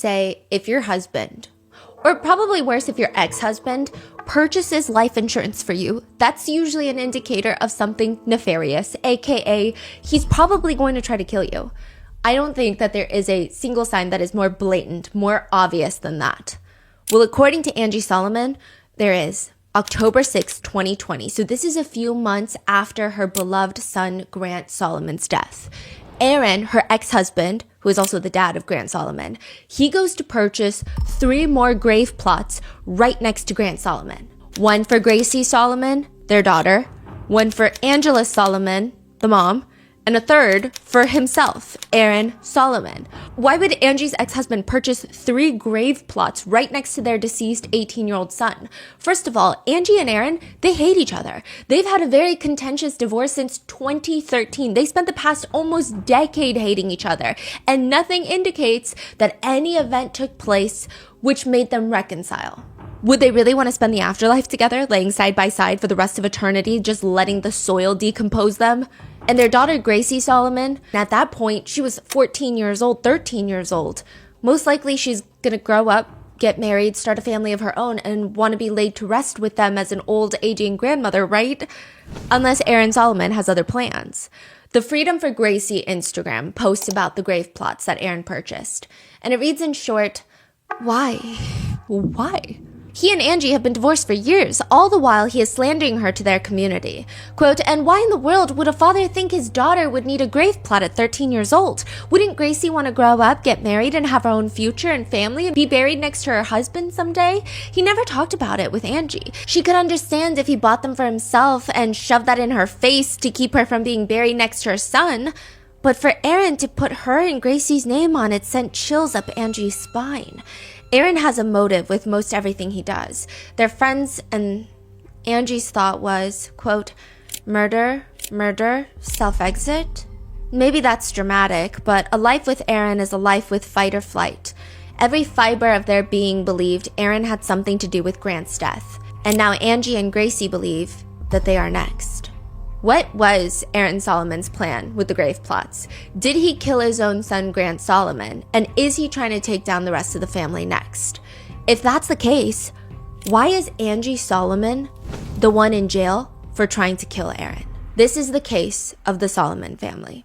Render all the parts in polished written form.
Say, if your husband, or probably worse, if your ex-husband purchases life insurance for you, that's usually an indicator of something nefarious, aka he's probably going to try to kill you. I don't think that there is a single sign that is more blatant, more obvious than that. Well, according to Angie Solomon, there is. October 6, 2020. So this is a few months after her beloved son, Grant Solomon's death. Aaron, her ex-husband, who is also the dad of Grant Solomon, he goes to purchase 3 more grave plots right next to Grant Solomon. One for Gracie Solomon, their daughter, one for Angela Solomon, the mom, and a third for himself, Aaron Solomon. Why would Angie's ex-husband purchase 3 grave plots right next to their deceased 18-year-old son? First of all, Angie and Aaron, they hate each other. They've had a very contentious divorce since 2013. They spent the past almost decade hating each other, and nothing indicates that any event took place which made them reconcile. Would they really want to spend the afterlife together, laying side by side for the rest of eternity, just letting the soil decompose them? And their daughter, Gracie Solomon, at that point, she was 14 years old, 13 years old. Most likely she's going to grow up, get married, start a family of her own, and want to be laid to rest with them as an old, aging grandmother, right? Unless Aaron Solomon has other plans. The Freedom for Gracie Instagram posts about the grave plots that Aaron purchased. And it reads in short, why? Why? He and Angie have been divorced for years, all the while he is slandering her to their community. Quote, and why in the world would a father think his daughter would need a grave plot at 13 years old? Wouldn't Gracie want to grow up, get married, and have her own future and family and be buried next to her husband someday? He never talked about it with Angie. She could understand if he bought them for himself and shoved that in her face to keep her from being buried next to her son. But for Aaron to put her and Gracie's name on it sent chills up Angie's spine. Aaron has a motive with most everything he does. They're friends, and Angie's thought was, quote, murder, self-exit? Maybe that's dramatic, but a life with Aaron is a life with fight or flight. Every fiber of their being believed Aaron had something to do with Grant's death. And now Angie and Gracie believe that they are next. What was Aaron Solomon's plan with the grave plots? Did he kill his own son, Grant Solomon? And is he trying to take down the rest of the family next? If that's the case, why is Angie Solomon the one in jail for trying to kill Aaron? This is the case of the Solomon family.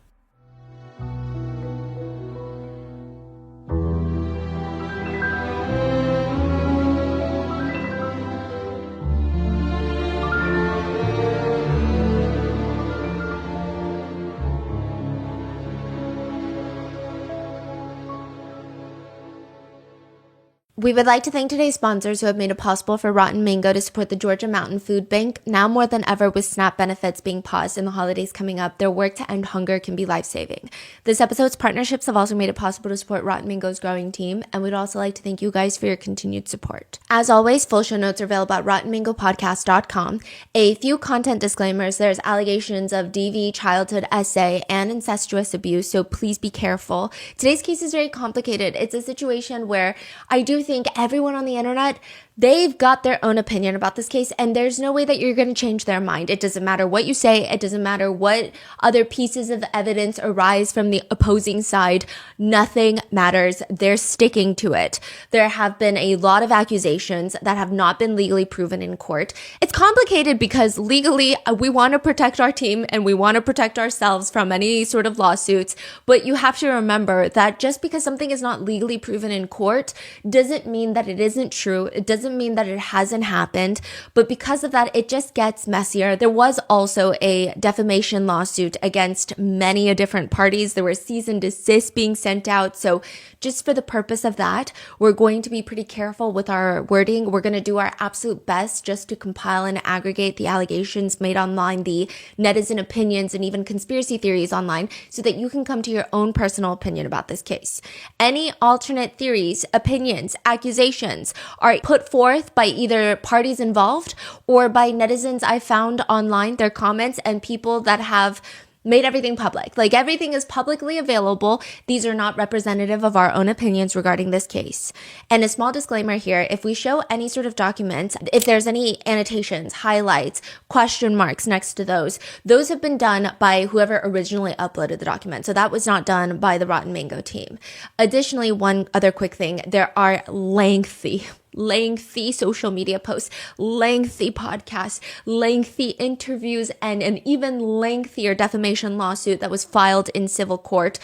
We would like to thank today's sponsors who have made it possible for Rotten Mango to support the Georgia Mountain Food Bank. Now more than ever, with SNAP benefits being paused and the holidays coming up, their work to end hunger can be life-saving. This episode's partnerships have also made it possible to support Rotten Mango's growing team, and we'd also like to thank you guys for your continued support. As always, full show notes are available at RottenMangoPodcast.com. A few content disclaimers. There's allegations of DV, childhood essay, and incestuous abuse, so please be careful. Today's case is very complicated. It's a situation where I do think everyone on the internet, they've got their own opinion about this case, and there's no way that you're going to change their mind. It doesn't matter what you say. It doesn't matter what other pieces of evidence arise from the opposing side. Nothing matters. They're sticking to it. There have been a lot of accusations that have not been legally proven in court. It's complicated because legally we want to protect our team and we want to protect ourselves from any sort of lawsuits, but you have to remember that just because something is not legally proven in court doesn't mean that it isn't true. It doesn't mean that it hasn't happened, but because of that, it just gets messier. There was also a defamation lawsuit against many different parties. There were cease and desist being sent out. So just for the purpose of that, we're going to be pretty careful with our wording. We're going to do our absolute best just to compile and aggregate the allegations made online, the netizen opinions, and even conspiracy theories online so that you can come to your own personal opinion about this case. Any alternate theories, opinions, accusations are put forth by either parties involved or by netizens I found online, their comments, and people that have made everything public. Like, everything is publicly available. These are not representative of our own opinions regarding this case. And a small disclaimer here, if we show any sort of document, if there's any annotations, highlights, question marks next to those have been done by whoever originally uploaded the document. So that was not done by the Rotten Mango team. Additionally, one other quick thing, there are lengthy social media posts, lengthy podcasts, lengthy interviews, and an even lengthier defamation lawsuit that was filed in civil court.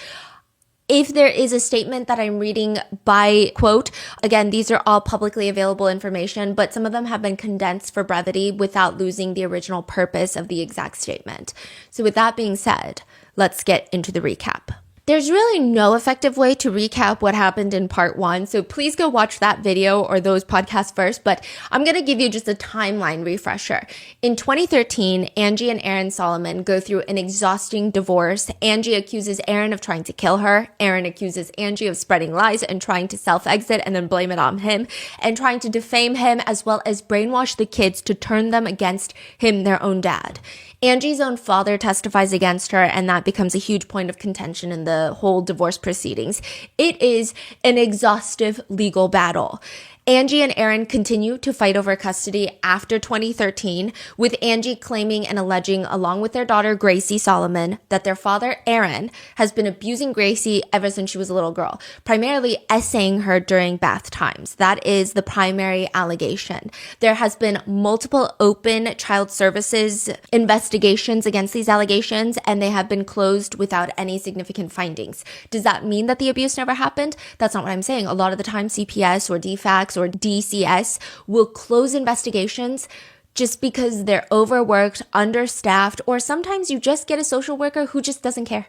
If there is a statement that I'm reading by quote, again, these are all publicly available information, but some of them have been condensed for brevity without losing the original purpose of the exact statement. So with that being said, let's get into the recap. There's really no effective way to recap what happened in part 1, so please go watch that video or those podcasts first, but I'm going to give you just a timeline refresher. In 2013, Angie and Aaron Solomon go through an exhausting divorce. Angie accuses Aaron of trying to kill her. Aaron accuses Angie of spreading lies and trying to self-exit and then blame it on him, and trying to defame him as well as brainwash the kids to turn them against him, their own dad. Angie's own father testifies against her, and that becomes a huge point of contention in the whole divorce proceedings. It is an exhaustive legal battle. Angie and Aaron continue to fight over custody after 2013, with Angie claiming and alleging, along with their daughter Gracie Solomon, that their father Aaron has been abusing Gracie ever since she was a little girl, primarily essaying her during bath times. That is the primary allegation. There has been multiple open child services investigations against these allegations, and they have been closed without any significant findings. Does that mean that the abuse never happened? That's not what I'm saying. A lot of the time, CPS or DFACS or DCS will close investigations just because they're overworked, understaffed, or sometimes you just get a social worker who just doesn't care.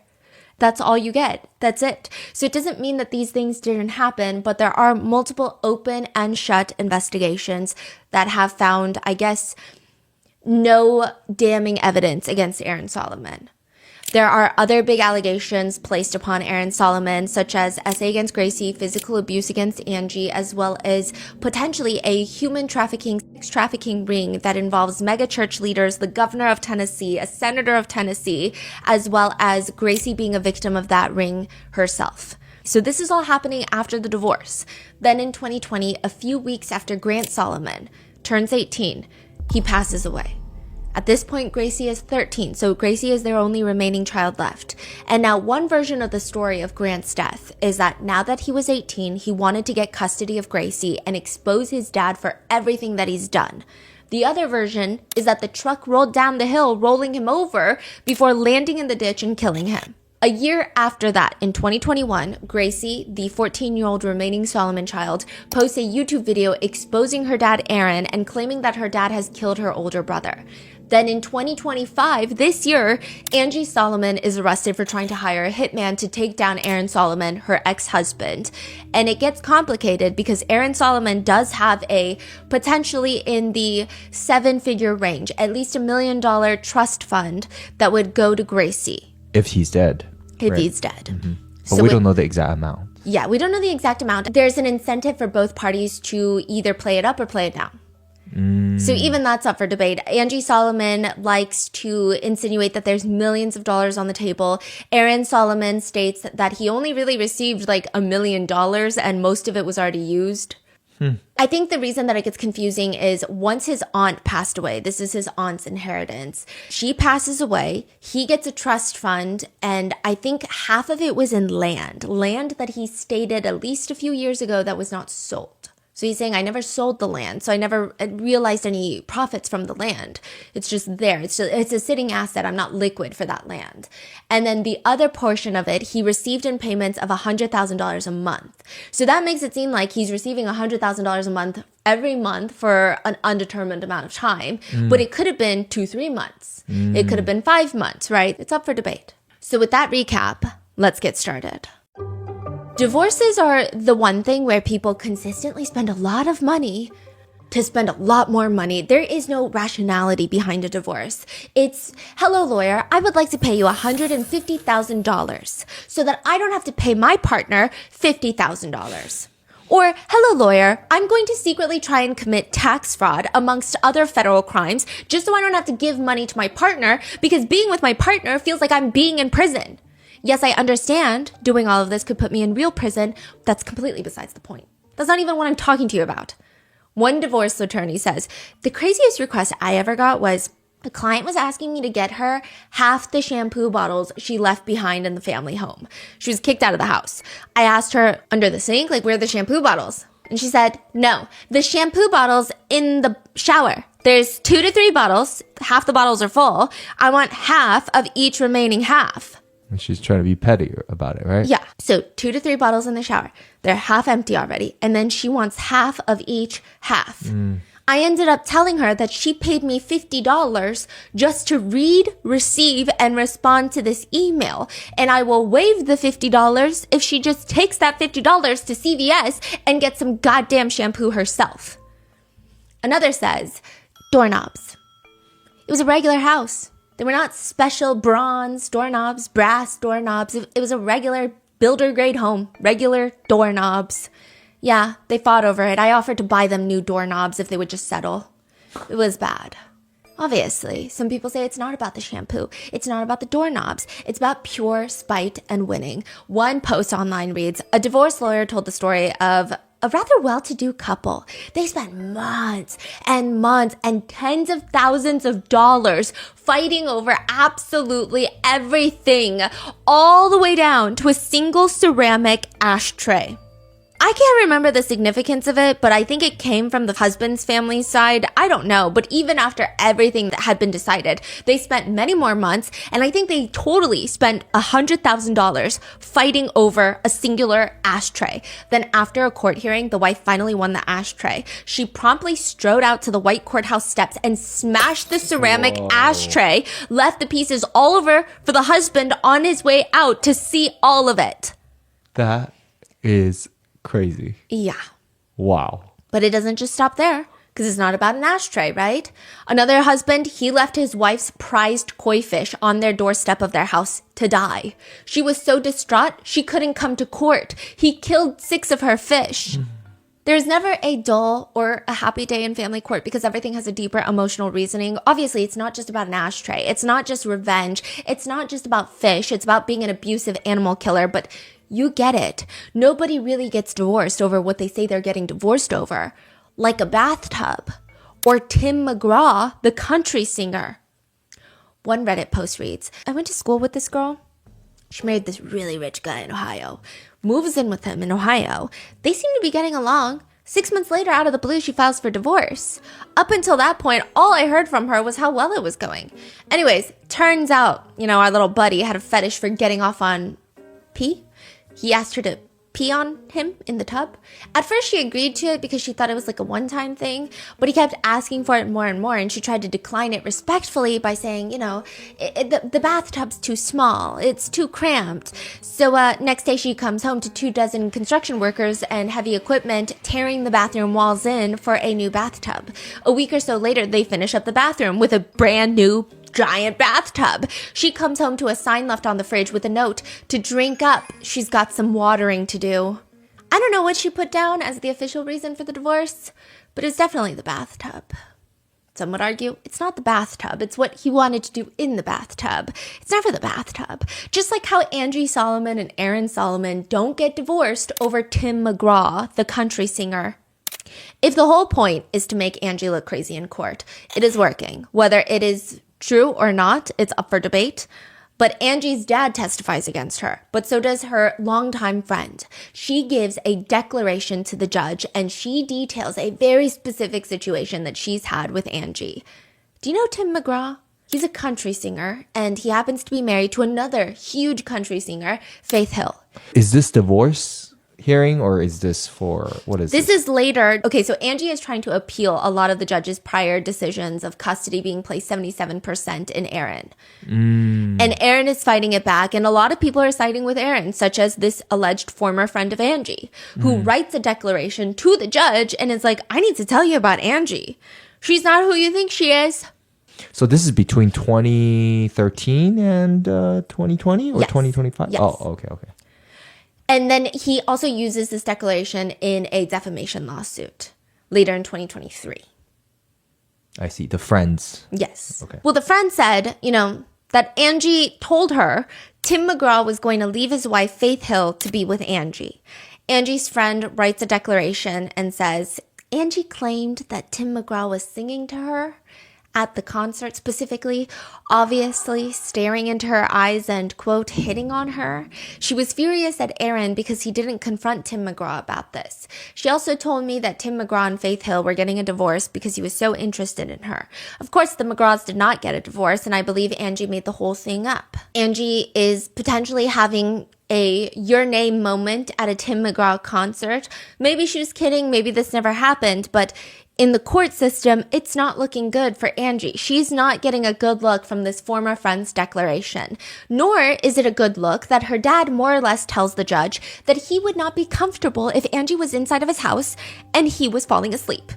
That's all you get. That's it. So it doesn't mean that these things didn't happen, but there are multiple open and shut investigations that have found, I guess, no damning evidence against Aaron Solomon. There are other big allegations placed upon Aaron Solomon, such as essay against Gracie, physical abuse against Angie, as well as potentially a human sex trafficking ring that involves mega church leaders, the governor of Tennessee, a senator of Tennessee, as well as Gracie being a victim of that ring herself. So this is all happening after the divorce. Then in 2020, a few weeks after Grant Solomon turns 18, he passes away. At this point, Gracie is 13, so Gracie is their only remaining child left. And now one version of the story of Grant's death is that now that he was 18, he wanted to get custody of Gracie and expose his dad for everything that he's done. The other version is that the truck rolled down the hill, rolling him over before landing in the ditch and killing him. A year after that, in 2021, Gracie, the 14-year-old remaining Solomon child, posts a YouTube video exposing her dad Aaron and claiming that her dad has killed her older brother. Then in 2025, this year, Angie Solomon is arrested for trying to hire a hitman to take down Aaron Solomon, her ex-husband. And it gets complicated because Aaron Solomon does have a potentially in the 7-figure range, at least $1 million trust fund that would go to Gracie. If he's dead. If he's dead. Mm-hmm. But so we don't know the exact amount. Yeah, we don't know the exact amount. There's an incentive for both parties to either play it up or play it down. So even that's up for debate. Angie Solomon likes to insinuate that there's millions of dollars on the table. Aaron Solomon states that he only really received like $1 million and most of it was already used. I think the reason that it gets confusing is once his aunt passed away, this is his aunt's inheritance. She passes away, he gets a trust fund, and I think half of it was in land that he stated at least a few years ago that was not sold. So he's saying, I never sold the land, so I never realized any profits from the land. It's just there. It's a sitting asset. I'm not liquid for that land. And then the other portion of it, he received in payments of $100,000 a month. So that makes it seem like he's receiving $100,000 a month every month for an undetermined amount of time. But it could have been 2-3 months. It could have been 5 months, right? It's up for debate. So with that recap, let's get started. Divorces are the one thing where people consistently spend a lot of money to spend a lot more money. There is no rationality behind a divorce. It's, hello lawyer, I would like to pay you $150,000 so that I don't have to pay my partner $50,000. Or, hello lawyer, I'm going to secretly try and commit tax fraud amongst other federal crimes just so I don't have to give money to my partner because being with my partner feels like I'm being in prison. Yes, I understand doing all of this could put me in real prison. That's completely besides the point. That's not even what I'm talking to you about. One divorce attorney says, the craziest request I ever got was the client was asking me to get her half the shampoo bottles she left behind in the family home. She was kicked out of the house. I asked her, under the sink, like, where are the shampoo bottles? And she said, no, the shampoo bottles in the shower. There's 2 to 3 bottles. Half the bottles are full. I want half of each remaining half. And she's trying to be petty about it, right? Yeah. So 2 to 3 bottles in the shower. They're half empty already. And then she wants half of each half. I ended up telling her that she paid me $50 just to read, receive, and respond to this email. And I will waive the $50 if she just takes that $50 to CVS and gets some goddamn shampoo herself. Another says, doorknobs. It was a regular house. They were not special bronze doorknobs, brass doorknobs. It was a regular builder-grade home, regular doorknobs. Yeah, they fought over it. I offered to buy them new doorknobs if they would just settle. It was bad. Obviously, some people say it's not about the shampoo. It's not about the doorknobs. It's about pure spite and winning. One post online reads, a divorce lawyer told the story of a rather well-to-do couple. They spent months and months and tens of thousands of dollars fighting over absolutely everything, all the way down to a single ceramic ashtray. I can't remember the significance of it, but I think it came from the husband's family side. I don't know, but even after everything that had been decided, they spent many more months, and I think they totally spent $100,000 fighting over a singular ashtray. Then after a court hearing, the wife finally won the ashtray. She promptly strode out to the white courthouse steps and smashed the ceramic ashtray, left the pieces all over for the husband on his way out to see all of it. That is crazy. Yeah. Wow. But it doesn't just stop there, because it's not about an ashtray, right? Another husband, he left his wife's prized koi fish on their doorstep of their house to die. She was so distraught, she couldn't come to court. He killed 6 of her fish. There's never a dull or a happy day in family court because everything has a deeper emotional reasoning. Obviously, it's not just about an ashtray. It's not just revenge. It's not just about fish. It's about being an abusive animal killer, but you get it. Nobody really gets divorced over what they say they're getting divorced over, like a bathtub or Tim McGraw, the country singer. One Reddit post reads, I went to school with this girl. She married this really rich guy in Ohio, moves in with him in Ohio. They seem to be getting along. 6 months later, out of the blue, she files for divorce. Up until that point, all I heard from her was how well it was going. Anyways, turns out, our little buddy had a fetish for getting off on pee. He asked her to pee on him in the tub. At first, she agreed to it because she thought it was like a one-time thing, but he kept asking for it more and more, and she tried to decline it respectfully by saying, the bathtub's too small. It's too cramped. So next day, she comes home to 24 construction workers and heavy equipment tearing the bathroom walls in for a new bathtub. A week or so later, they finish up the bathroom with a brand new giant bathtub. She comes home to a sign left on the fridge with a note to drink up. She's got some watering to do. I don't know what she put down as the official reason for the divorce, but it's definitely the bathtub. Some would argue it's not the bathtub. It's what he wanted to do in the bathtub. It's never the bathtub. Just like how Angie Solomon and Aaron Solomon don't get divorced over Tim McGraw, the country singer. If the whole point is to make Angie look crazy in court, it is working. Whether it is true or not, it's up for debate. But Angie's dad testifies against her, but so does her longtime friend. She gives a declaration to the judge, and she details a very specific situation that she's had with Angie. Do you know Tim McGraw? He's a country singer, and he happens to be married to another huge country singer, Faith Hill. Is this divorce hearing, or is this for, what is this? This is later. Okay, so Angie is trying to appeal a lot of the judge's prior decisions of custody being placed 77% in Aaron. And Aaron is fighting it back, and a lot of people are siding with Aaron, such as this alleged former friend of Angie, who writes a declaration to the judge and is like, I need to tell you about Angie. She's not who you think she is. So this is between 2013 and 2020 or Yes. 2025? Yes. Oh, okay. And then he also uses this declaration in a defamation lawsuit later in 2023. I see. The friends. Yes. Okay. Well, the friend said, that Angie told her Tim McGraw was going to leave his wife, Faith Hill, to be with Angie. Angie's friend writes a declaration and says, Angie claimed that Tim McGraw was singing to her at the concert specifically, obviously staring into her eyes and, quote, hitting on her. She was furious at Aaron because he didn't confront Tim McGraw about this. She also told me that Tim McGraw and Faith Hill were getting a divorce because he was so interested in her. Of course, the McGraws did not get a divorce, and I believe Angie made the whole thing up. Angie is potentially having a your name moment at a Tim McGraw concert. Maybe she was kidding, maybe this never happened, but in the court system, it's not looking good for Angie. She's not getting a good look from this former friend's declaration. Nor is it a good look that her dad more or less tells the judge that he would not be comfortable if Angie was inside of his house and he was falling asleep.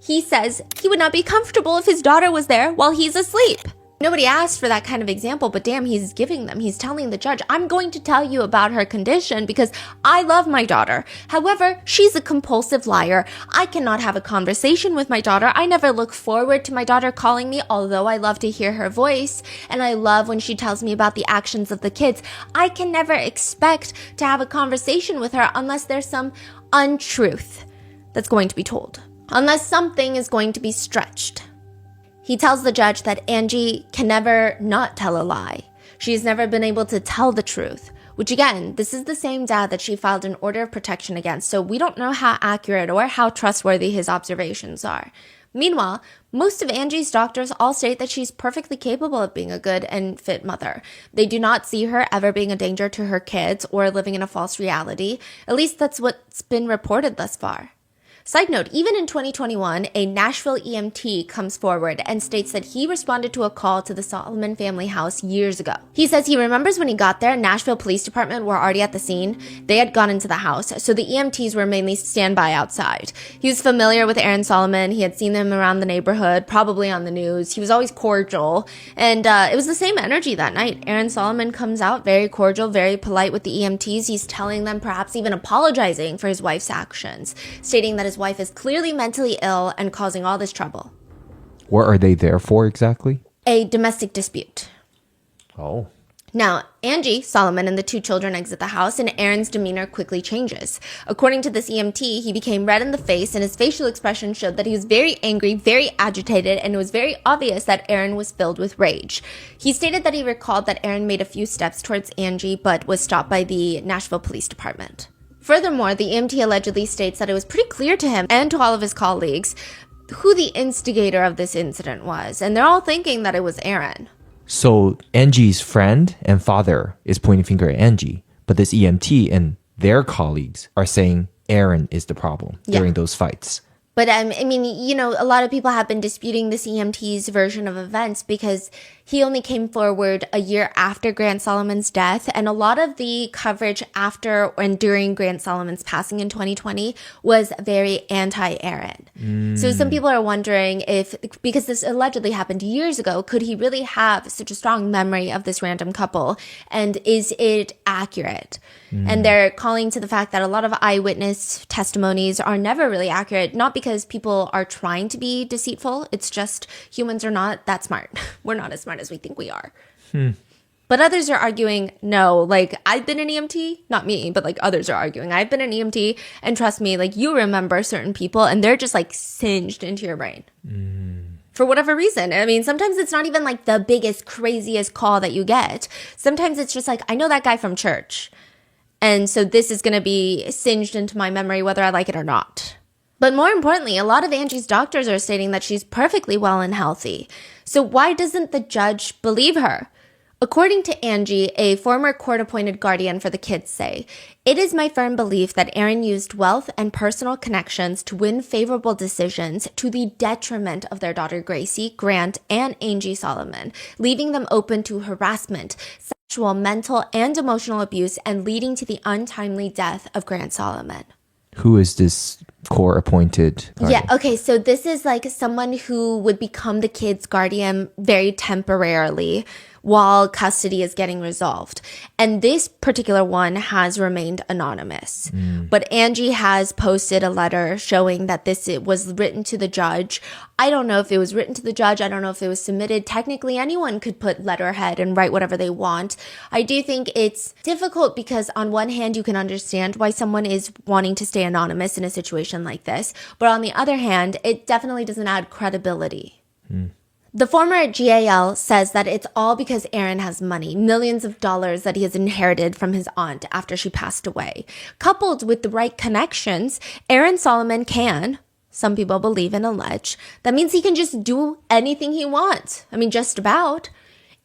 He says he would not be comfortable if his daughter was there while he's asleep. Nobody asked for that kind of example, but damn, he's giving them. He's telling the judge, I'm going to tell you about her condition because I love my daughter. However, she's a compulsive liar. I cannot have a conversation with my daughter. I never look forward to my daughter calling me, although I love to hear her voice. And I love when she tells me about the actions of the kids. I can never expect to have a conversation with her unless there's some untruth that's going to be told. Unless something is going to be stretched. He tells the judge that Angie can never not tell a lie. She's never been able to tell the truth, which again, this is the same dad that she filed an order of protection against, so we don't know how accurate or how trustworthy his observations are. Meanwhile, most of Angie's doctors all state that she's perfectly capable of being a good and fit mother. They do not see her ever being a danger to her kids or living in a false reality. At least that's what's been reported thus far. Side note, even in 2021, a Nashville EMT comes forward and states that he responded to a call to the Solomon family house years ago. He says he remembers when he got there, Nashville Police Department were already at the scene. They had gone into the house, so the EMTs were mainly standby outside. He was familiar with Aaron Solomon. He had seen them around the neighborhood, probably on the news. He was always cordial, and it was the same energy that night. Aaron Solomon comes out very cordial, very polite with the EMTs. He's telling them, perhaps even apologizing for his wife's actions, stating that his wife is clearly mentally ill and causing all this trouble. What are they there for exactly? A domestic dispute. Oh. Now, Angie Solomon and the two children exit the house, and Aaron's demeanor quickly changes. According to this EMT, he became red in the face, and his facial expression showed that he was very angry, very agitated, and it was very obvious that Aaron was filled with rage. He stated that he recalled that Aaron made a few steps towards Angie, but was stopped by the Nashville Police Department. Furthermore, the EMT allegedly states that it was pretty clear to him and to all of his colleagues who the instigator of this incident was, and they're all thinking that it was Aaron. So Angie's friend and father is pointing finger at Angie, but this EMT and their colleagues are saying Aaron is the problem during those fights. But I mean, a lot of people have been disputing this EMT's version of events because he only came forward a year after Grant Solomon's death. And a lot of the coverage after and during Grant Solomon's passing in 2020 was very anti-Aaron. So some people are wondering if, because this allegedly happened years ago, could he really have such a strong memory of this random couple? And is it accurate? And they're calling to the fact that a lot of eyewitness testimonies are never really accurate, not because people are trying to be deceitful. It's just humans are not that smart. We're not as smart as we think we are. But others are arguing, no, like I've been an EMT, not me, but like others are arguing, I've been an EMT, and trust me, like you remember certain people and they're just like singed into your brain. For whatever reason. I mean, sometimes it's not even like the biggest, craziest call that you get. Sometimes it's just like, I know that guy from church. And so this is going to be singed into my memory whether I like it or not. But more importantly, a lot of Angie's doctors are stating that she's perfectly well and healthy. So why doesn't the judge believe her? According to Angie, a former court-appointed guardian for the kids say, "It is my firm belief that Aaron used wealth and personal connections to win favorable decisions to the detriment of their daughter Gracie, Grant, and Angie Solomon, leaving them open to harassment, sexual, mental, and emotional abuse, and leading to the untimely death of Grant Solomon." Who is this court-appointed guardian? Yeah, okay, so this is like someone who would become the kid's guardian very temporarily while custody is getting resolved. And this particular one has remained anonymous. But Angie has posted a letter showing that it was written to the judge. I don't know if it was written to the judge. I don't know if it was submitted. Technically, anyone could put letterhead and write whatever they want. I do think it's difficult because on one hand, you can understand why someone is wanting to stay anonymous in a situation like this. But on the other hand, it definitely doesn't add credibility. The former GAL says that it's all because Aaron has money, millions of dollars that he has inherited from his aunt after she passed away. Coupled with the right connections, Aaron Solomon can, some people believe and allege, that means he can just do anything he wants. I mean, just about.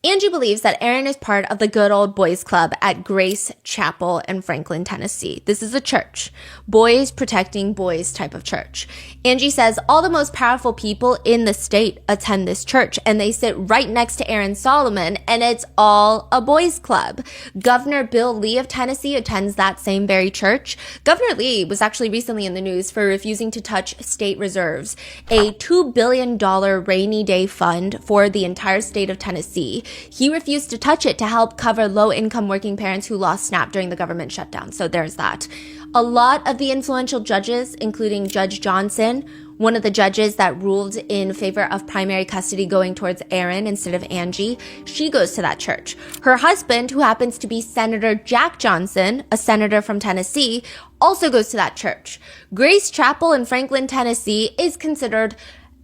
Angie believes that Aaron is part of the Good Old Boys Club at Grace Chapel in Franklin, Tennessee. This is a church, boys protecting boys type of church. Angie says all the most powerful people in the state attend this church, and they sit right next to Aaron Solomon, and it's all a boys club. Governor Bill Lee of Tennessee attends that same very church. Governor Lee was actually recently in the news for refusing to touch state reserves, a $2 billion rainy day fund for the entire state of Tennessee. He refused to touch it to help cover low-income working parents who lost SNAP during the government shutdown. So there's that. A lot of the influential judges, including Judge Johnson, one of the judges that ruled in favor of primary custody going towards Aaron instead of Angie, she goes to that church. Her husband, who happens to be Senator Jack Johnson, a senator from Tennessee, also goes to that church. Grace Chapel in Franklin, Tennessee is considered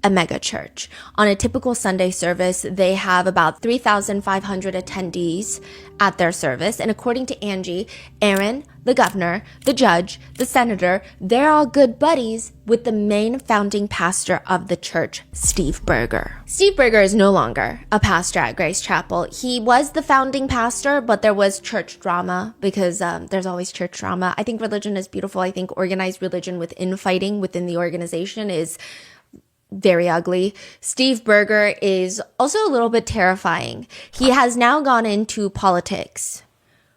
a mega church. On a typical Sunday service, they have about 3,500 attendees at their service. And according to Angie, Aaron, the governor, the judge, the senator, they're all good buddies with the main founding pastor of the church, Steve Berger. Steve Berger is no longer a pastor at Grace Chapel. He was the founding pastor, but there was church drama because there's always church drama. I think religion is beautiful. I think organized religion with infighting within the organization is very ugly. Steve Berger is also a little bit terrifying. He has now gone into politics,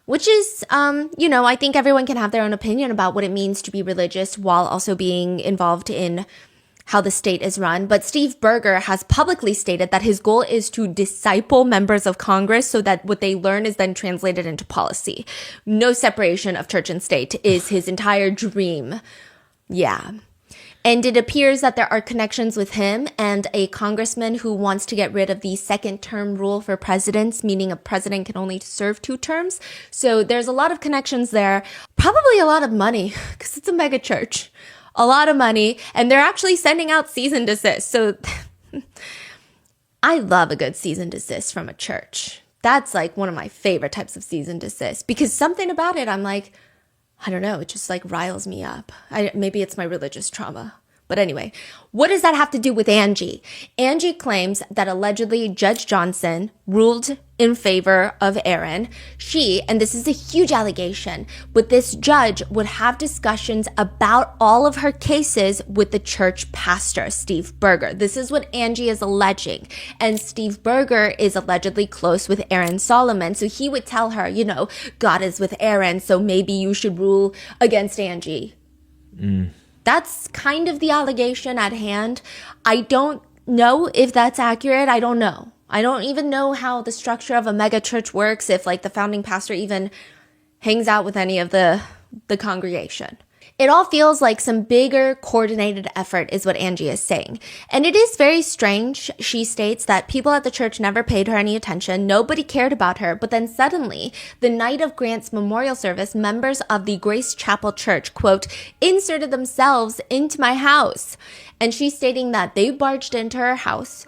which is, I think everyone can have their own opinion about what it means to be religious while also being involved in how the state is run. But Steve Berger has publicly stated that his goal is to disciple members of Congress so that what they learn is then translated into policy. No separation of church and state is his entire dream. Yeah. And it appears that there are connections with him and a congressman who wants to get rid of the second term rule for presidents, meaning a president can only serve 2 terms. So there's a lot of connections there. Probably a lot of money because it's a mega church. A lot of money. And they're actually sending out cease and desist. So I love a good cease and desist from a church. That's like one of my favorite types of cease and desist because something about it, I'm like, I don't know, it just like riles me up. Maybe it's my religious trauma. But anyway, what does that have to do with Angie? Angie claims that allegedly Judge Johnson ruled in favor of Aaron. She, and this is a huge allegation, but this judge would have discussions about all of her cases with the church pastor, Steve Berger. This is what Angie is alleging. And Steve Berger is allegedly close with Aaron Solomon. So he would tell her, God is with Aaron, so maybe you should rule against Angie. That's kind of the allegation at hand. I don't know if that's accurate. I don't know. I don't even know how the structure of a mega church works, if like the founding pastor even hangs out with any of the congregation. It all feels like some bigger coordinated effort is what Angie is saying. And it is very strange. She states that people at the church never paid her any attention. Nobody cared about her. But then suddenly, the night of Grant's memorial service, members of the Grace Chapel Church, quote, inserted themselves into my house. And she's stating that they barged into her house,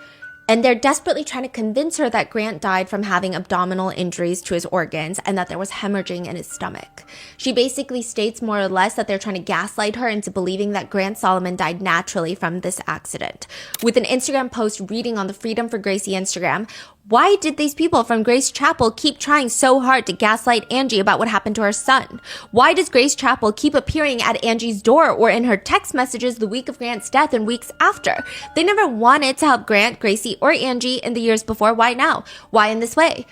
and they're desperately trying to convince her that Grant died from having abdominal injuries to his organs and that there was hemorrhaging in his stomach. She basically states more or less that they're trying to gaslight her into believing that Grant Solomon died naturally from this accident. With an Instagram post reading on the Freedom for Gracie Instagram, why did these people from Grace Chapel keep trying so hard to gaslight Angie about what happened to her son? Why does Grace Chapel keep appearing at Angie's door or in her text messages the week of Grant's death and weeks after? They never wanted to help Grant, Gracie, or Angie in the years before. Why now? Why in this way?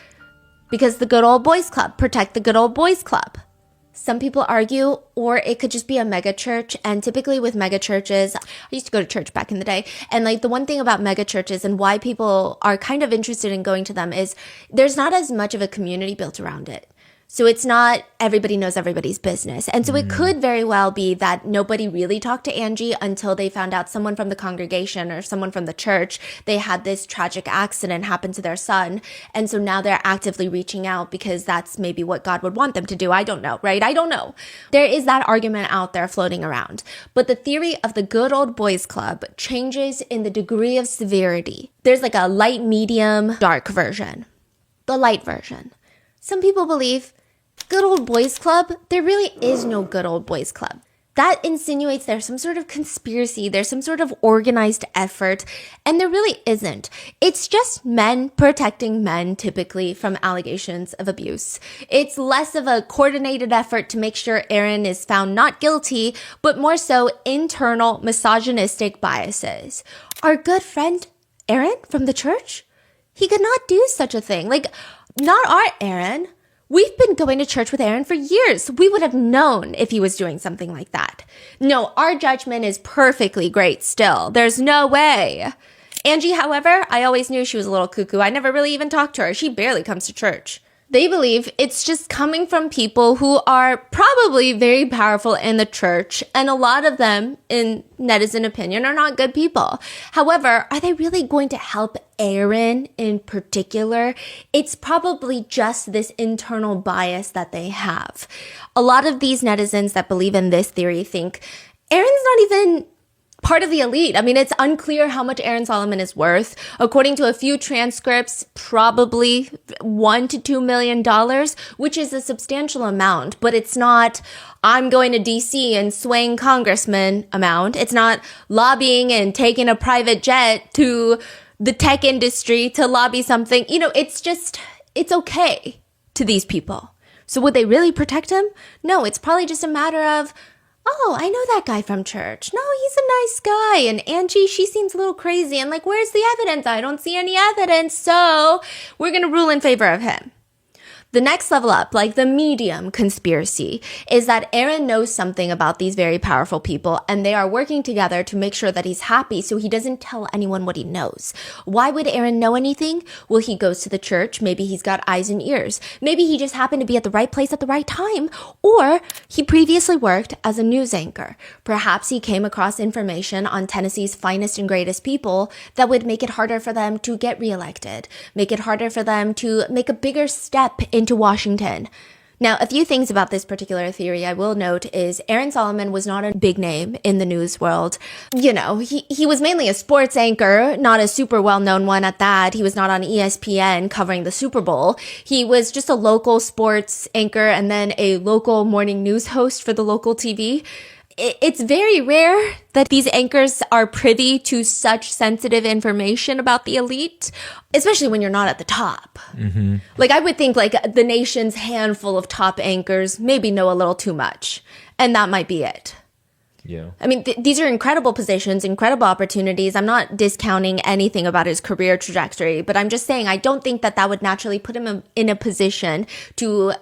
Because the Good Old Boys Club. Protect the Good Old Boys Club. some people argue, or it could just be a mega church. And typically with mega churches, I used to go to church back in the day. And like the one thing about mega churches and why people are kind of interested in going to them is there's not as much of a community built around it. So it's not everybody knows everybody's business. And so it could very well be that nobody really talked to Angie until they found out someone from the congregation or someone from the church, they had this tragic accident happen to their son. And so now they're actively reaching out because that's maybe what God would want them to do. I don't know, right? I don't know. There is that argument out there floating around. But the theory of the good old boys club changes in the degree of severity. There's like a light, medium, dark version. The light version. Some people believe good old boys club, there really is no good old boys club. That insinuates there's some sort of conspiracy, there's some sort of organized effort, and there really isn't. It's just men protecting men, typically, from allegations of abuse. It's less of a coordinated effort to make sure Aaron is found not guilty, but more so internal misogynistic biases. Our good friend Aaron from the church, he could not do such a thing. Like, not our Aaron. We've been going to church with Aaron for years. We would have known if he was doing something like that. No, our judgment is perfectly great still. There's no way. Angie, however, I always knew she was a little cuckoo. I never really even talked to her. She barely comes to church. They believe it's just coming from people who are probably very powerful in the church, and a lot of them, in netizen opinion, are not good people. However, are they really going to help Aaron in particular? It's probably just this internal bias that they have. A lot of these netizens that believe in this theory think Aaron's not even part of the elite. I mean, it's unclear how much Aaron Solomon is worth. According to a few transcripts, probably $1 to $2 million, which is a substantial amount, but it's not, I'm going to DC and swaying congressman amount. It's not lobbying and taking a private jet to the tech industry to lobby something. You know, it's just, it's okay to these people. So would they really protect him? No, it's probably just a matter of, oh, I know that guy from church. No, he's a nice guy. And Angie, she seems a little crazy. And like, where's the evidence? I don't see any evidence. So we're going to rule in favor of him. The next level up, like the medium conspiracy, is that Aaron knows something about these very powerful people and they are working together to make sure that he's happy so he doesn't tell anyone what he knows. Why would Aaron know anything? Well, he goes to the church. Maybe he's got eyes and ears. Maybe he just happened to be at the right place at the right time. Or he previously worked as a news anchor. Perhaps he came across information on Tennessee's finest and greatest people that would make it harder for them to get reelected, make it harder for them to make a bigger step into Washington. Now, a few things about this particular theory I will note is Aaron Solomon was not a big name in the news world. You know, he was mainly a sports anchor, not a super well-known one at that. He was not on ESPN covering the Super Bowl. He was just a local sports anchor and then a local morning news host for the local TV. It's very rare that these anchors are privy to such sensitive information about the elite, especially when you're not at the top. Mm-hmm. Like, I would think like the nation's handful of top anchors maybe know a little too much, and that might be it. Yeah. I mean, these are incredible positions, incredible opportunities. I'm not discounting anything about his career trajectory, but I'm just saying I don't think that would naturally put him in a position to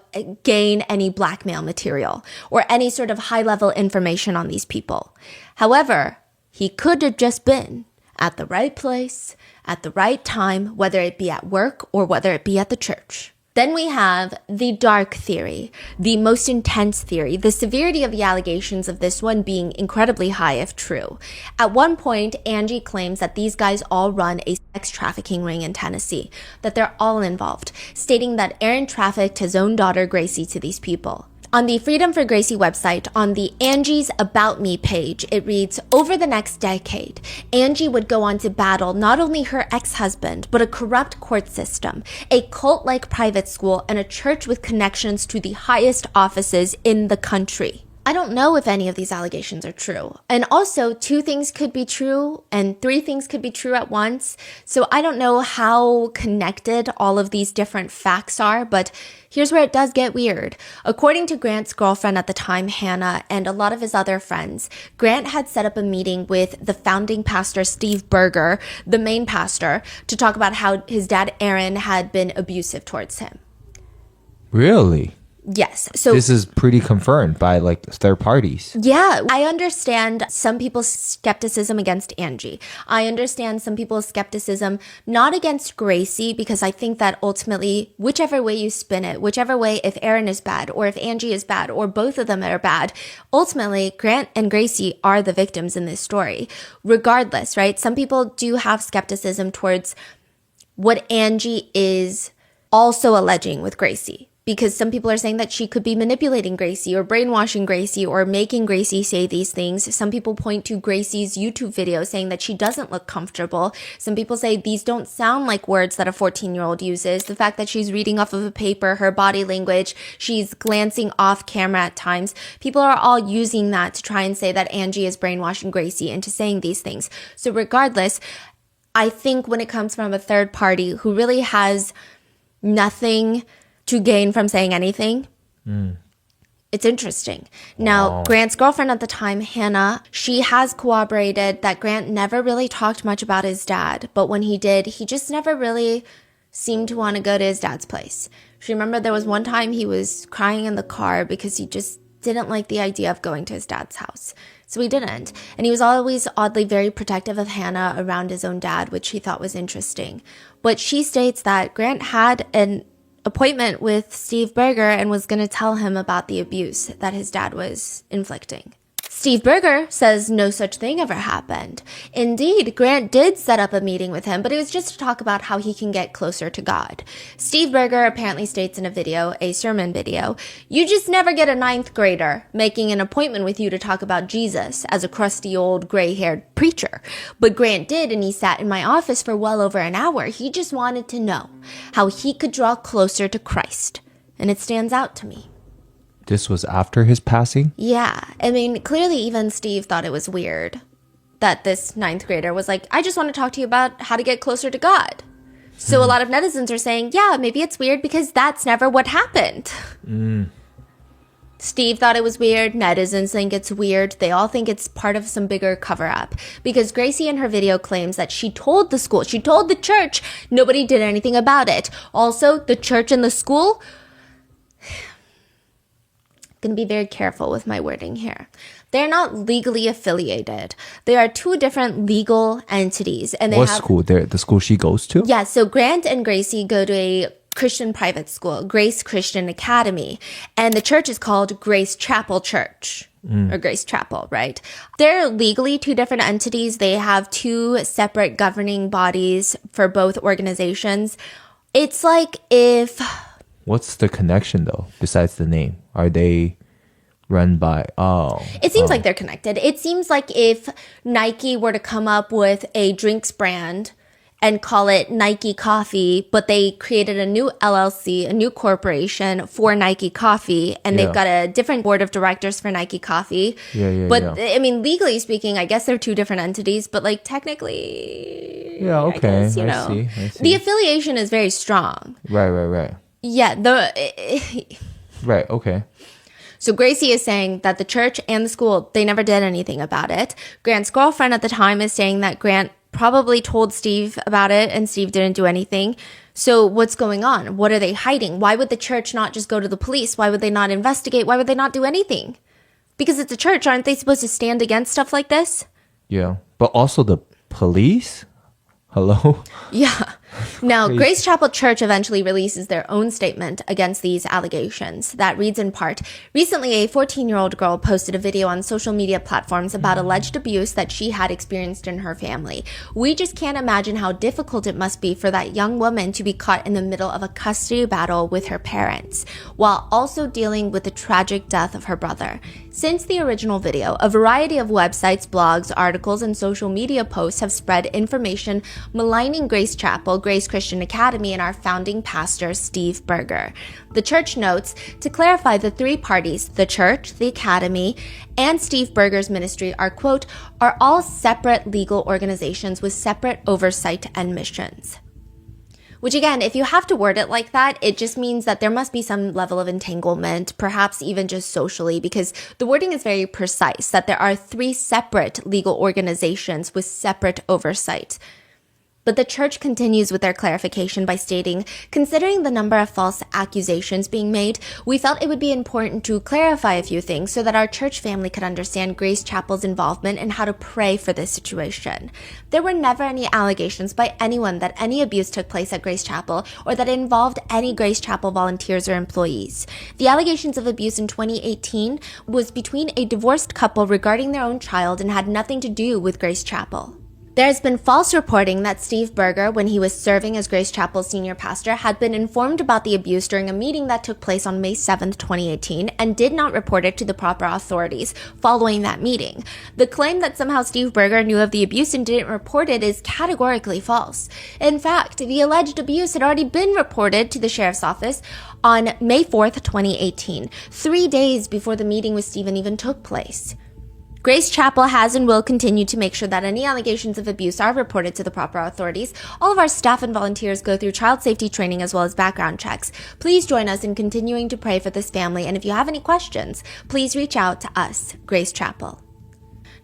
gain any blackmail material or any sort of high-level information on these people. However, he could have just been at the right place, at the right time, whether it be at work or whether it be at the church. Then we have the dark theory, the most intense theory, the severity of the allegations of this one being incredibly high if true. At one point, Angie claims that these guys all run a sex trafficking ring in Tennessee, that they're all involved, stating that Aaron trafficked his own daughter Gracie to these people. On the Freedom for Gracie website, on the Angie's About Me page, it reads, over the next decade, Angie would go on to battle not only her ex-husband, but a corrupt court system, a cult-like private school, and a church with connections to the highest offices in the country. I don't know if any of these allegations are true. And also, 2 things could be true and 3 things could be true at once. So I don't know how connected all of these different facts are, but here's where it does get weird. According to Grant's girlfriend at the time, Hannah, and a lot of his other friends, Grant had set up a meeting with the founding pastor, Steve Berger, the main pastor, to talk about how his dad, Aaron, had been abusive towards him. Really? Yes. So This is pretty confirmed by like third parties. yeah, I understand some people's skepticism against Angie. I understand some people's skepticism not against Gracie, because I think that ultimately, whichever way you spin it, whichever way, if Aaron is bad or if Angie is bad or both of them are bad, ultimately Grant and Gracie are the victims in this story. Regardless, right? Some people do have skepticism towards what Angie is also alleging with Gracie. Because some people are saying that she could be manipulating Gracie or brainwashing Gracie or making Gracie say these things. Some people point to Gracie's YouTube video saying that she doesn't look comfortable. Some people say these don't sound like words that a 14-year-old uses. The fact that she's reading off of a paper, her body language, she's glancing off camera at times. People are all using that to try and say that Angie is brainwashing Gracie into saying these things. So regardless, I think when it comes from a third party who really has nothing to gain from saying anything, it's interesting. Now, Grant's girlfriend at the time, Hannah, she has corroborated that Grant never really talked much about his dad, but when he did, he just never really seemed to want to go to his dad's place. She remembered there was one time he was crying in the car because he just didn't like the idea of going to his dad's house. So he didn't. And he was always oddly very protective of Hannah around his own dad, which he thought was interesting. But she states that Grant had an appointment with Steve Berger and was going to tell him about the abuse that his dad was inflicting. Steve Berger says no such thing ever happened. Indeed, Grant did set up a meeting with him, but it was just to talk about how he can get closer to God. Steve Berger apparently states in a video, a sermon video, "You just never get a ninth grader making an appointment with you to talk about Jesus as a crusty old gray-haired preacher." But Grant did, and he sat in my office for well over an hour. He just wanted to know how he could draw closer to Christ. And it stands out to me. This was after his passing? Yeah. I mean, clearly even Steve thought it was weird that this ninth grader was like, "I just want to talk to you about how to get closer to God." So a lot of netizens are saying, yeah, maybe it's weird because that's never what happened. Steve thought it was weird. Netizens think it's weird. They all think it's part of some bigger cover-up. Because Gracie in her video claims that she told the school, she told the church, nobody did anything about it. Also, the church and the school... Going to be very careful with my wording here. They're not legally affiliated. They are two different legal entities. And they What school? The school she goes to? Yeah, so Grant and Gracie go to a Christian private school, Grace Christian Academy. And the church is called Grace Chapel Church. Or Grace Chapel, right? They're legally two different entities. They have two separate governing bodies for both organizations. It's like if... What's the connection though, besides the name? Are they run by, It seems like they're connected. It seems like if Nike were to come up with a drinks brand and call it Nike Coffee, but they created a new LLC, a new corporation for Nike Coffee, and they've got a different board of directors for Nike Coffee. But I mean, legally speaking, I guess they're two different entities, but like technically, Yeah, okay. I guess, I see. The affiliation is very strong. Right. Yeah, Right, okay. So Gracie is saying that the church and the school, they never did anything about it. Grant's girlfriend at the time is saying that Grant probably told Steve about it and Steve didn't do anything. So what's going on? What are they hiding? Why would the church not just go to the police? Why would they not investigate? Why would they not do anything? Because it's a church. Aren't they supposed to stand against stuff like this? Yeah. But also the police? Hello? Yeah. Now, Grace Chapel Church eventually releases their own statement against these allegations. That reads in part, recently a 14-year-old girl posted a video on social media platforms about alleged abuse that she had experienced in her family. We just can't imagine how difficult it must be for that young woman to be caught in the middle of a custody battle with her parents, while also dealing with the tragic death of her brother. Since the original video, a variety of websites, blogs, articles, and social media posts have spread information maligning Grace Chapel, Grace Christian Academy, and our founding pastor, Steve Berger. The church notes, to clarify, the three parties, the church, the academy, and Steve Berger's ministry are, quote, are all separate legal organizations with separate oversight and missions. Which again, if you have to word it like that, it just means that there must be some level of entanglement, perhaps even just socially, because the wording is very precise, that there are three separate legal organizations with separate oversight. But the church continues with their clarification by stating, considering the number of false accusations being made, we felt it would be important to clarify a few things so that our church family could understand Grace Chapel's involvement and how to pray for this situation. There were never any allegations by anyone that any abuse took place at Grace Chapel or that it involved any Grace Chapel volunteers or employees. The allegations of abuse in 2018 was between a divorced couple regarding their own child and had nothing to do with Grace Chapel. There has been false reporting that Steve Berger, when he was serving as Grace Chapel's senior pastor, had been informed about the abuse during a meeting that took place on May 7, 2018, and did not report it to the proper authorities following that meeting. The claim that somehow Steve Berger knew of the abuse and didn't report it is categorically false. In fact, the alleged abuse had already been reported to the sheriff's office on May 4th, 2018, 3 days before the meeting with Stephen even took place. Grace Chapel has and will continue to make sure that any allegations of abuse are reported to the proper authorities. All of our staff and volunteers go through child safety training as well as background checks. Please join us in continuing to pray for this family, and if you have any questions, please reach out to us, Grace Chapel.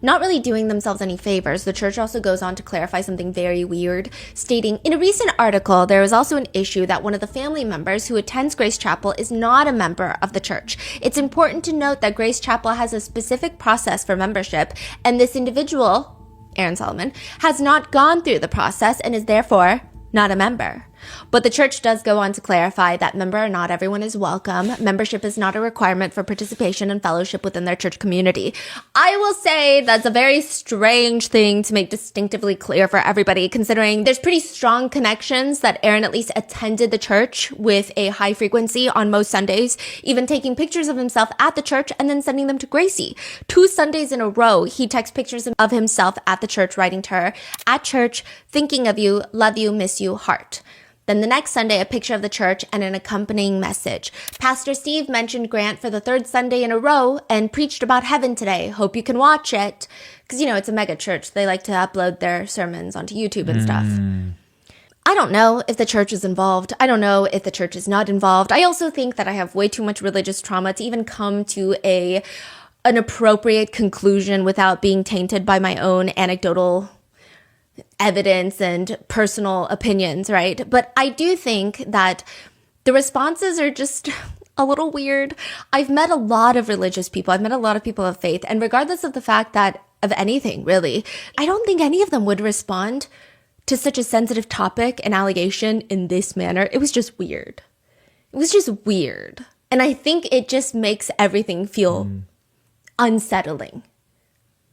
Not really doing themselves any favors, the church also goes on to clarify something very weird, stating, in a recent article, there is also an issue that one of the family members who attends Grace Chapel is not a member of the church. It's important to note that Grace Chapel has a specific process for membership, and this individual, Aaron Solomon, has not gone through the process and is therefore not a member. But the church does go on to clarify that member or not, everyone is welcome. Membership is not a requirement for participation and fellowship within their church community. I will say that's a very strange thing to make distinctively clear for everybody, considering there's pretty strong connections that Aaron at least attended the church with a high frequency on most Sundays, even taking pictures of himself at the church and then sending them to Gracie. 2 Sundays in a row, he texts pictures of himself at the church, writing to her, at church, thinking of you, love you, miss you, heart. Then the next Sunday, a picture of the church and an accompanying message. Pastor Steve mentioned Grant for the 3rd Sunday in a row and preached about heaven today. Hope you can watch it. Because, it's a mega church. They like to upload their sermons onto YouTube and stuff. I don't know if the church is involved. I don't know if the church is not involved. I also think that I have way too much religious trauma to even come to an appropriate conclusion without being tainted by my own anecdotal evidence and personal opinions, right? But I do think that the responses are just a little weird. I've met a lot of religious people. I've met a lot of people of faith. And regardless of the fact that of anything, really, I don't think any of them would respond to such a sensitive topic and allegation in this manner. It was just weird. It was just weird. And I think it just makes everything feel unsettling.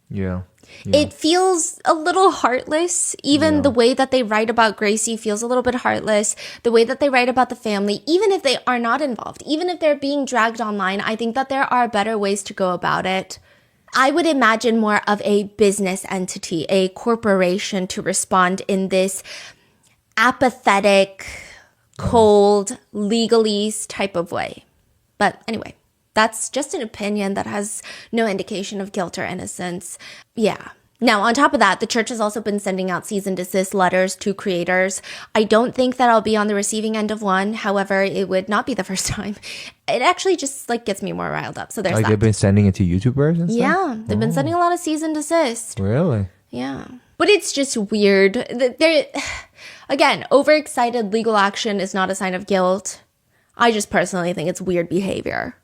Yeah. It feels a little heartless. Even the way that they write about Gracie feels a little bit heartless. The way that they write about the family, even if they are not involved, even if they're being dragged online, I think that there are better ways to go about it. I would imagine more of a business entity, a corporation, to respond in this apathetic, cold, legalese type of way. But anyway. That's just an opinion that has no indication of guilt or innocence. Yeah. Now, on top of that, the church has also been sending out cease and desist letters to creators. I don't think that I'll be on the receiving end of one. However, it would not be the first time. It actually just gets me more riled up. So there's that. They've been sending it to YouTubers and stuff? Yeah. They've been sending a lot of cease and desist. Really? Yeah. But it's just weird. Again, overexcited legal action is not a sign of guilt. I just personally think it's weird behavior.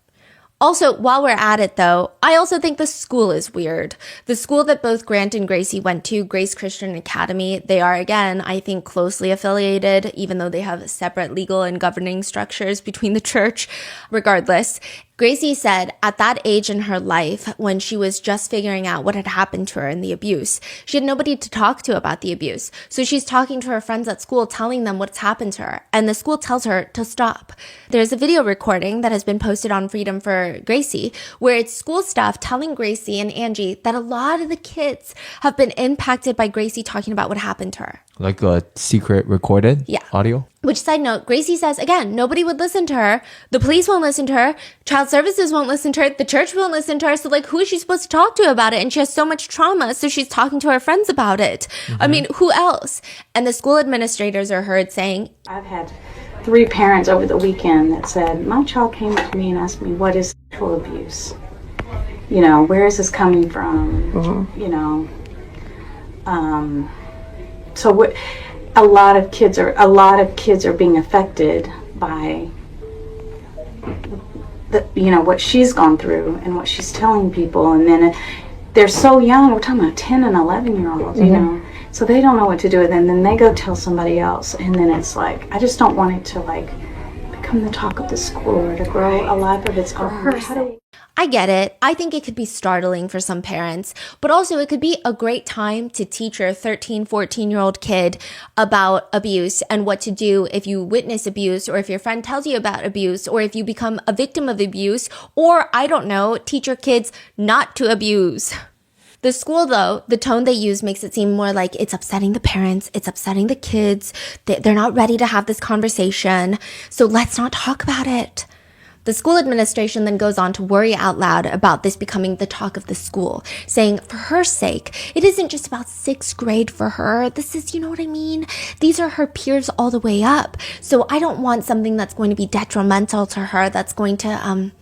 Also, while we're at it, though, I also think the school is weird. The school that both Grant and Gracie went to, Grace Christian Academy, they are, again, I think, closely affiliated, even though they have separate legal and governing structures between the church. Regardless, Gracie said at that age in her life, when she was just figuring out what had happened to her in the abuse, she had nobody to talk to about the abuse. So she's talking to her friends at school, telling them what's happened to her. And the school tells her to stop. There's a video recording that has been posted on Freedom for Gracie, where it's school staff telling Gracie and Angie that a lot of the kids have been impacted by Gracie talking about what happened to her. Like a secret recorded audio? Which, side note, Gracie says, again, nobody would listen to her. The police won't listen to her. Child services won't listen to her. The church won't listen to her. So, who is she supposed to talk to about it? And she has so much trauma, so she's talking to her friends about it. I mean, who else? And the school administrators are heard saying, I've had 3 parents over the weekend that said, my child came up to me and asked me, what is sexual abuse? Where is this coming from? So what... a lot of kids are being affected by what she's gone through and what she's telling people, and then they're so young. We're talking about 10 and 11-year-olds, you know, so they don't know what to do with it, and then they go tell somebody else, and then it's like, I just don't want it to like become the talk of the school or to grow a life of its own. I get it. I think it could be startling for some parents, but also it could be a great time to teach your 13, 14-year-old kid about abuse and what to do if you witness abuse, or if your friend tells you about abuse, or if you become a victim of abuse, or I don't know, teach your kids not to abuse. The school, though, the tone they use makes it seem more like it's upsetting the parents, it's upsetting the kids, they're not ready to have this conversation, so let's not talk about it. The school administration then goes on to worry out loud about this becoming the talk of the school, saying for her sake, it isn't just about 6th grade for her. This is, you know what I mean? These are her peers all the way up. So I don't want something that's going to be detrimental to her, that's going to,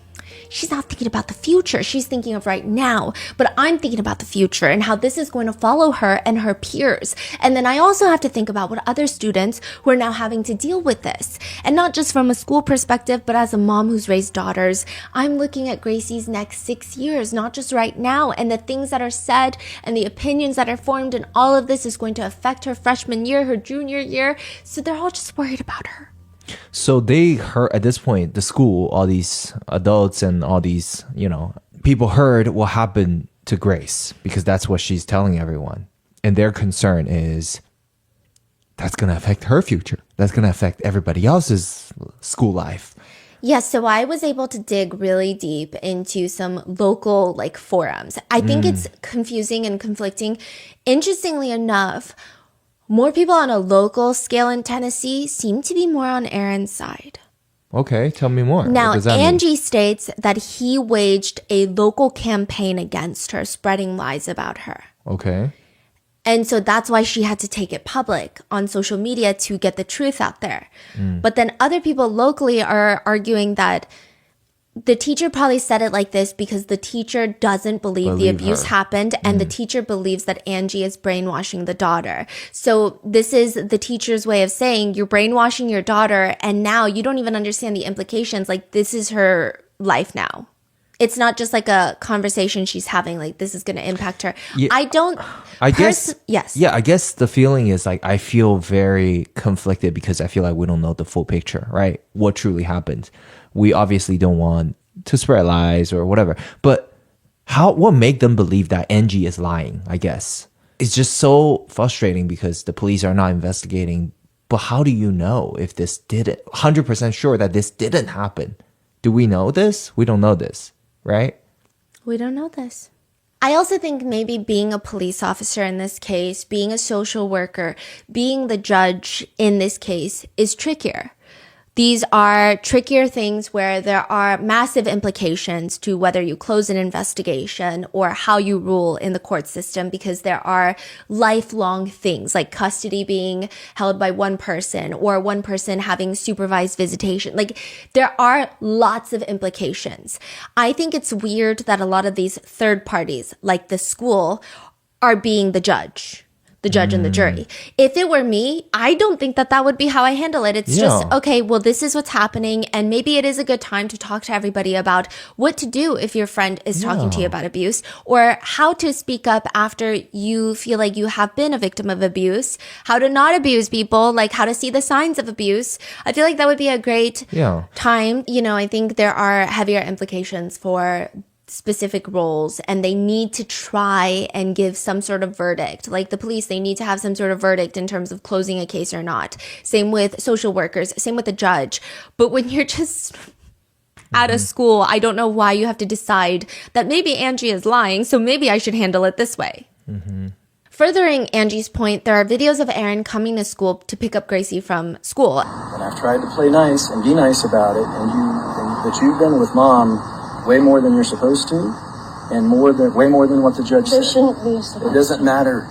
she's not thinking about the future. She's thinking of right now, but I'm thinking about the future and how this is going to follow her and her peers. And then I also have to think about what other students who are now having to deal with this. And not just from a school perspective, but as a mom who's raised daughters, I'm looking at Gracie's next 6 years, not just right now. And the things that are said and the opinions that are formed and all of this is going to affect her freshman year, her junior year. So they're all just worried about her. So they heard, at this point, the school, all these adults and all these, people heard what happened to Grace, because that's what she's telling everyone. And their concern is that's going to affect her future. That's going to affect everybody else's school life. Yes, so I was able to dig really deep into some local forums. I think it's confusing and conflicting. Interestingly enough, more people on a local scale in Tennessee seem to be more on Aaron's side. Okay, tell me more. Now, What does that Angie mean? states that he waged a local campaign against her, spreading lies about her. Okay. And so that's why she had to take it public on social media to get the truth out there. But then other people locally are arguing that the teacher probably said it like this because the teacher doesn't believe the abuse happened, and the teacher believes that Angie is brainwashing the daughter. So this is the teacher's way of saying you're brainwashing your daughter, and now you don't even understand the implications. Like, this is her life now. It's not just like a conversation she's having, like this is going to impact her. Yeah, I guess. Yes. Yeah, I guess the feeling is like I feel very conflicted because I feel like we don't know the full picture, right? What truly happened. We obviously don't want to spread lies or whatever. But what made them believe that Angie is lying, I guess? It's just so frustrating because the police are not investigating. But how do you know if this didn't, 100% sure that this didn't happen? Do we know this? We don't know this, right? We don't know this. I also think maybe being a police officer in this case, being a social worker, being the judge in this case is trickier. These are trickier things where there are massive implications to whether you close an investigation or how you rule in the court system, because there are lifelong things like custody being held by one person or one person having supervised visitation. Like, there are lots of implications. I think it's weird that a lot of these third parties, like the school, are being the judge and the jury. If it were me, I don't think that would be how I handle it. It's just, okay, well, this is what's happening. And maybe it is a good time to talk to everybody about what to do if your friend is talking to you about abuse, or how to speak up after you feel like you have been a victim of abuse, how to not abuse people, like how to see the signs of abuse. I feel like that would be a great time. I think there are heavier implications for specific roles, and they need to try and give some sort of verdict. Like the police, they need to have some sort of verdict in terms of closing a case or not. Same with social workers, same with the judge. But when you're just at a school, I don't know why you have to decide that maybe Angie is lying, so maybe I should handle it this way. Furthering Angie's point, there are videos of Aaron coming to school to pick up Gracie from school. And I've tried to play nice and be nice about it, but you've been with Mom way more than you're supposed to, and way more than what the judge said. There shouldn't be a supposed. It doesn't matter.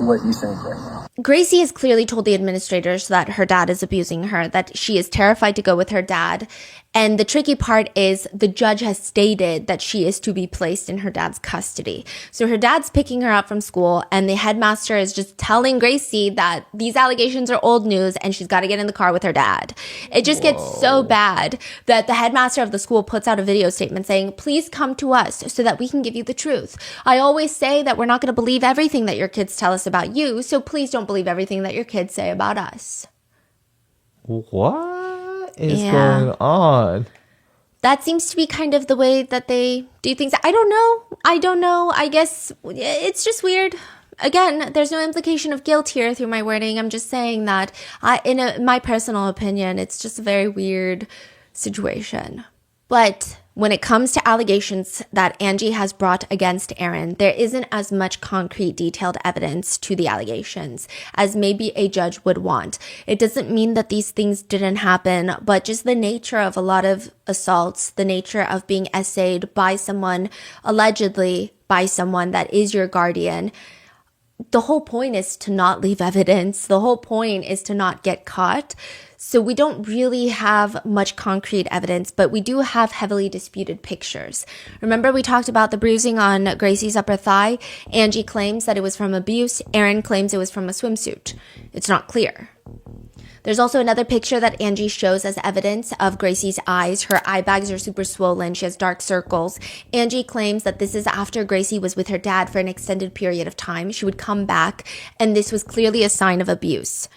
what you think right now. Gracie has clearly told the administrators that her dad is abusing her, that she is terrified to go with her dad. And the tricky part is the judge has stated that she is to be placed in her dad's custody. So her dad's picking her up from school, and the headmaster is just telling Gracie that these allegations are old news and she's got to get in the car with her dad. It just gets so bad that the headmaster of the school puts out a video statement saying, please come to us so that we can give you the truth. I always say that we're not going to believe everything that your kids tell us about you, so please don't believe everything that your kids say about us. What is going on? That seems to be kind of the way that they do things. I don't know. I guess it's just weird. Again, there's no implication of guilt here through my wording. I'm just saying that in my personal opinion, it's just a very weird situation. But when it comes to allegations that Angie has brought against Aaron, there isn't as much concrete, detailed evidence to the allegations as maybe a judge would want. It doesn't mean that these things didn't happen, but just the nature of a lot of assaults, the nature of being essayed by someone, allegedly by someone that is your guardian. The whole point is to not leave evidence. The whole point is to not get caught. So we don't really have much concrete evidence, but we do have heavily disputed pictures. Remember we talked about the bruising on Gracie's upper thigh? Angie claims that it was from abuse. Aaron claims it was from a swimsuit. It's not clear. There's also another picture that Angie shows as evidence of Gracie's eyes. Her eye bags are super swollen. She has dark circles. Angie claims that this is after Gracie was with her dad for an extended period of time. She would come back, and this was clearly a sign of abuse.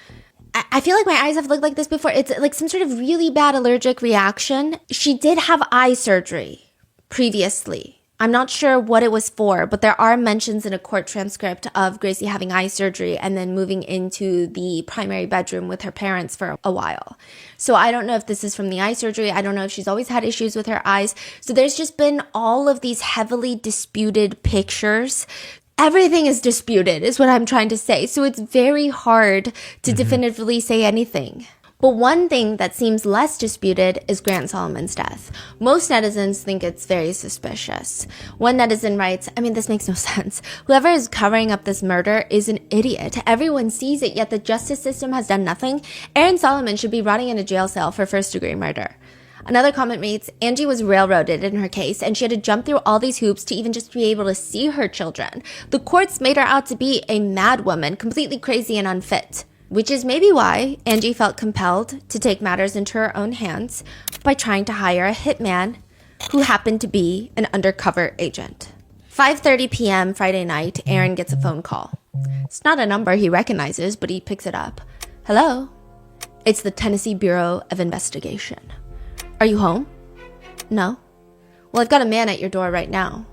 I feel like my eyes have looked like this before. It's like some sort of really bad allergic reaction. She did have eye surgery previously. I'm not sure what it was for, but there are mentions in a court transcript of Gracie having eye surgery and then moving into the primary bedroom with her parents for a while. So I don't know if this is from the eye surgery. I don't know if she's always had issues with her eyes. So there's just been all of these heavily disputed pictures. Everything is disputed is what I'm trying to say. So it's very hard to definitively say anything. But one thing that seems less disputed is Grant Solomon's death. Most netizens think it's very suspicious. One netizen writes, this makes no sense. Whoever is covering up this murder is an idiot. Everyone sees it, yet the justice system has done nothing. Aaron Solomon should be rotting in a jail cell for first-degree murder. Another comment reads, Angie was railroaded in her case, and she had to jump through all these hoops to even just be able to see her children. The courts made her out to be a mad woman, completely crazy and unfit. Which is maybe why Angie felt compelled to take matters into her own hands by trying to hire a hitman who happened to be an undercover agent. 5:30 p.m. Friday night, Aaron gets a phone call. It's not a number he recognizes, but he picks it up. Hello? It's the Tennessee Bureau of Investigation. Are you home? No? Well, I've got a man at your door right now.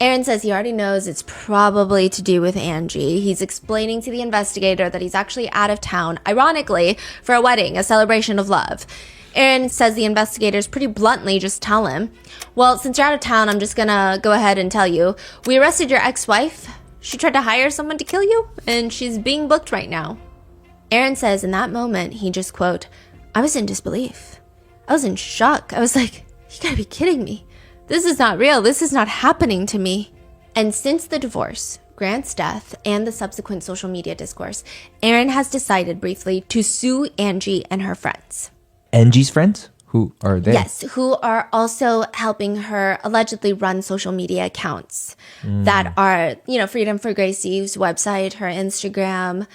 Aaron says he already knows it's probably to do with Angie. He's explaining to the investigator that he's actually out of town, ironically, for a wedding, a celebration of love. Aaron says the investigators pretty bluntly just tell him, well, since you're out of town, I'm just gonna go ahead and tell you, we arrested your ex-wife. She tried to hire someone to kill you, and she's being booked right now. Aaron says in that moment, he just, quote, I was in disbelief. I was in shock. I was like, you gotta be kidding me. This is not real. This is not happening to me. And since the divorce, Grant's death, and the subsequent social media discourse, Aaron has decided briefly to sue Angie and her friends. Angie's friends? Who are they? Yes, who are also helping her allegedly run social media accounts that are, Freedom for Gracie's website, her Instagram.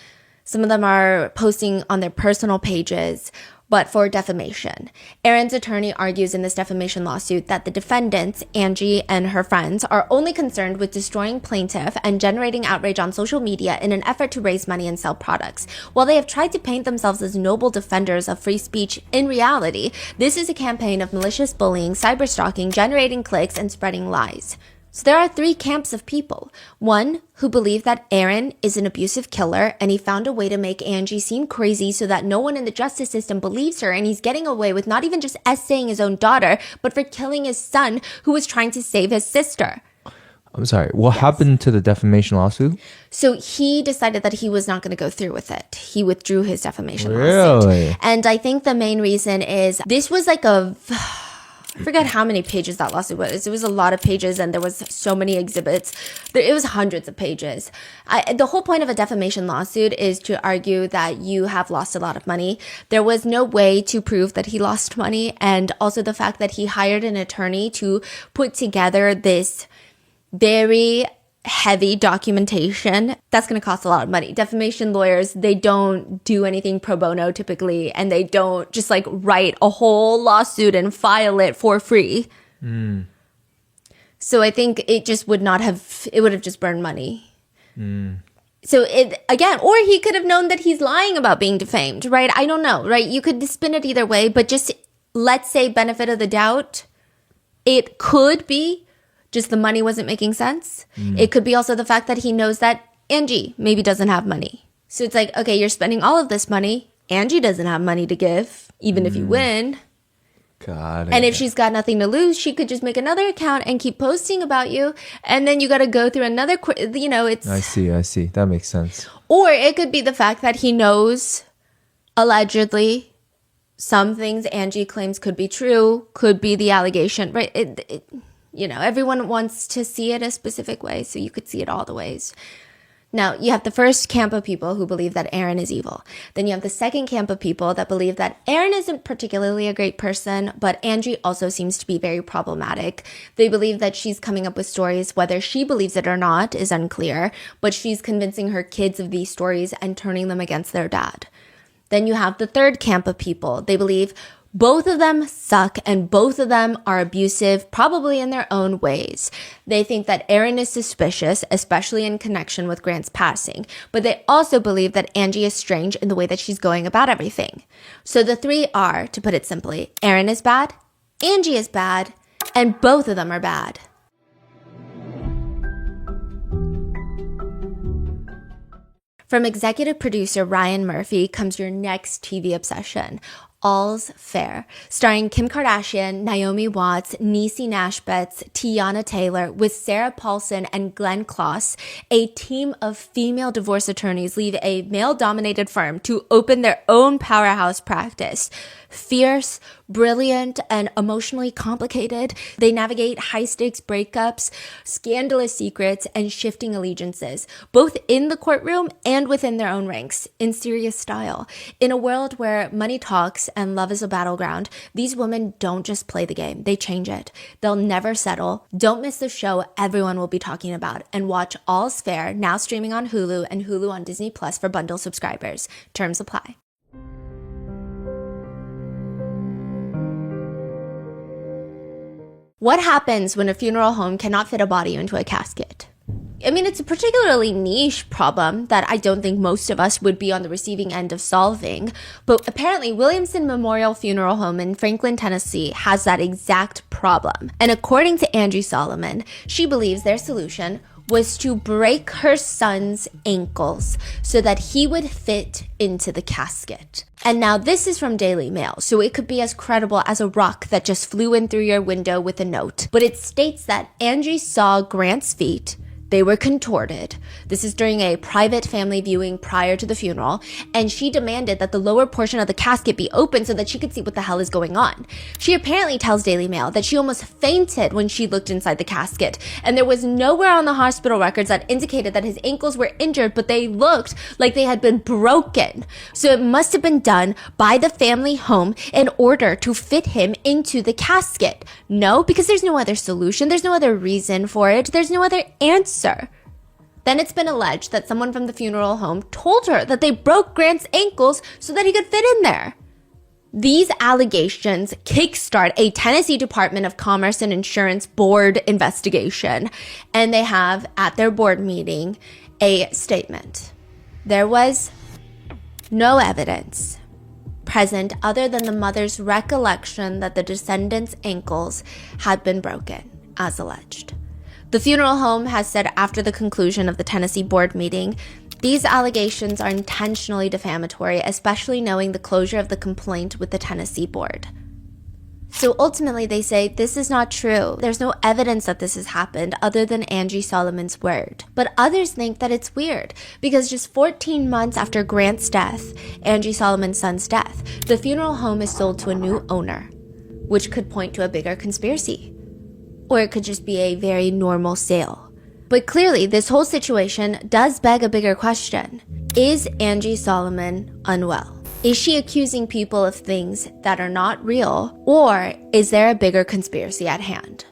Some of them are posting on their personal pages, but for defamation. Aaron's attorney argues in this defamation lawsuit that the defendants, Angie and her friends, are only concerned with destroying plaintiff and generating outrage on social media in an effort to raise money and sell products. While they have tried to paint themselves as noble defenders of free speech, in reality, this is a campaign of malicious bullying, cyberstalking, generating clicks, and spreading lies. So there are three camps of people. One, who believe that Aaron is an abusive killer and he found a way to make Angie seem crazy so that no one in the justice system believes her, and he's getting away with not even just essaying his own daughter, but for killing his son who was trying to save his sister. I'm sorry, what happened to the defamation lawsuit? So he decided that he was not going to go through with it. He withdrew his defamation Really? lawsuit. And I think the main reason is this was like a I forget how many pages that lawsuit was. It was a lot of pages, and there was so many exhibits. It was hundreds of pages. The whole point of a defamation lawsuit is to argue that you have lost a lot of money. There was no way to prove that he lost money, and also the fact that he hired an attorney to put together this very heavy documentation that's going to cost a lot of money. Defamation lawyers, they don't do anything pro bono typically, and they don't just like write a whole lawsuit and file it for free. So I think it just would have just burned money. So or he could have known that he's lying about being defamed, right? I don't know, right? You could spin it either way, but just let's say benefit of the doubt, it could be just the money wasn't making sense. It could be also the fact that he knows that Angie maybe doesn't have money. So it's like, okay, you're spending all of this money. Angie doesn't have money to give, even if you win. Got it. And if she's got nothing to lose, she could just make another account and keep posting about you. And then you got to go through another, it's... I see. That makes sense. Or it could be the fact that he knows, allegedly, some things Angie claims could be true, could be the allegation, right? Everyone wants to see it a specific way, so you could see it all the ways. Now, you have the first camp of people who believe that Aaron is evil. Then you have the second camp of people that believe that Aaron isn't particularly a great person, but Angie also seems to be very problematic. They believe that she's coming up with stories, whether she believes it or not is unclear, but she's convincing her kids of these stories and turning them against their dad. Then you have the third camp of people. They believe both of them suck and both of them are abusive, probably in their own ways. They think that Aaron is suspicious, especially in connection with Grant's passing, but they also believe that Angie is strange in the way that she's going about everything. So the three are, to put it simply, Aaron is bad, Angie is bad, and both of them are bad. From executive producer Ryan Murphy comes your next TV obsession, All's Fair, starring Kim Kardashian, Naomi Watts, Niecy Nash-Betts, Tiana Taylor, with Sarah Paulson and Glenn Close. A team of female divorce attorneys leave a male-dominated firm to open their own powerhouse practice. Fierce, brilliant, and emotionally complicated, they navigate high-stakes breakups, scandalous secrets, and shifting allegiances, both in the courtroom and within their own ranks, in serious style. In a world where money talks and love is a battleground, these women don't just play the game, they change it. They'll never settle. Don't miss the show everyone will be talking about, and watch All's Fair, now streaming on Hulu and Hulu on Disney Plus for bundle subscribers. Terms apply. What happens when a funeral home cannot fit a body into a casket? I mean, it's a particularly niche problem that I don't think most of us would be on the receiving end of solving, but apparently Williamson Memorial Funeral Home in Franklin, Tennessee has that exact problem. And according to Angie Solomon, she believes their solution was to break her son's ankles so that he would fit into the casket. And now this is from Daily Mail, so it could be as credible as a rock that just flew in through your window with a note. But it states that Angie saw Grant's feet. They were contorted. This is during a private family viewing prior to the funeral, and she demanded that the lower portion of the casket be open so that she could see what the hell is going on. She apparently tells Daily Mail that she almost fainted when she looked inside the casket, and there was nowhere on the hospital records that indicated that his ankles were injured, but they looked like they had been broken. So it must have been done by the family home in order to fit him into the casket. No, because there's no other solution. There's no other reason for it. There's no other answer. Then it's been alleged that someone from the funeral home told her that they broke Grant's ankles so that he could fit in there. These allegations kickstart a Tennessee Department of Commerce and Insurance board investigation, and they have at their board meeting a statement. There was no evidence present other than the mother's recollection that the descendant's ankles had been broken, as alleged. The funeral home has said after the conclusion of the Tennessee board meeting, these allegations are intentionally defamatory, especially knowing the closure of the complaint with the Tennessee board. So ultimately they say this is not true. There's no evidence that this has happened other than Angie Solomon's word. But others think that it's weird because just 14 months after Grant's death, Angie Solomon's son's death, the funeral home is sold to a new owner which could point to a bigger conspiracy. Or it could just be a very normal sale. But clearly, this whole situation does beg a bigger question. Is Angie Solomon unwell? Is she accusing people of things that are not real? Or is there a bigger conspiracy at hand?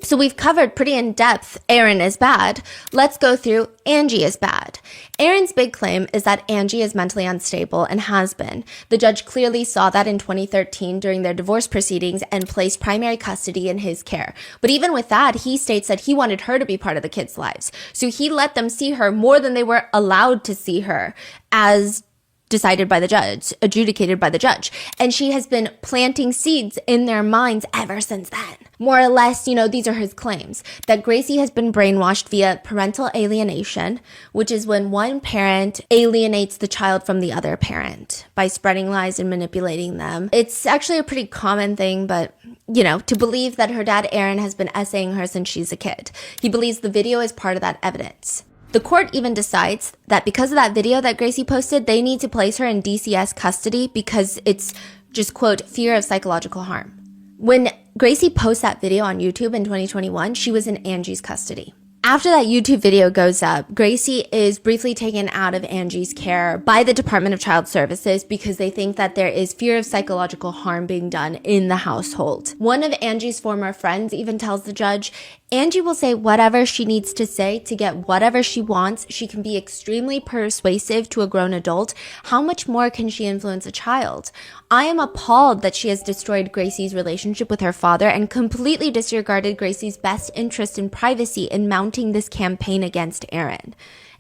So we've covered pretty in depth Aaron is bad. Let's go through Angie is bad. Aaron's big claim is that Angie is mentally unstable and has been. The judge clearly saw that in 2013 during their divorce proceedings and placed primary custody in his care. But even with that, he states that he wanted her to be part of the kids' lives. So he let them see her more than they were allowed to see her, as decided by the judge, adjudicated by the judge. And she has been planting seeds in their minds ever since then. More or less, these are his claims, that Gracie has been brainwashed via parental alienation, which is when one parent alienates the child from the other parent by spreading lies and manipulating them. It's actually a pretty common thing, but, to believe that her dad, Aaron, has been essaying her since she's a kid. He believes the video is part of that evidence. The court even decides that because of that video that Gracie posted, they need to place her in DCS custody because it's just, quote, fear of psychological harm. When Gracie posts that video on YouTube in 2021, she was in Angie's custody. After that YouTube video goes up, Gracie is briefly taken out of Angie's care by the Department of Child Services because they think that there is fear of psychological harm being done in the household. One of Angie's former friends even tells the judge, Angie will say whatever she needs to say to get whatever she wants. She can be extremely persuasive to a grown adult. How much more can she influence a child? I am appalled that she has destroyed Gracie's relationship with her father and completely disregarded Gracie's best interest in privacy in mounting this campaign against Aaron.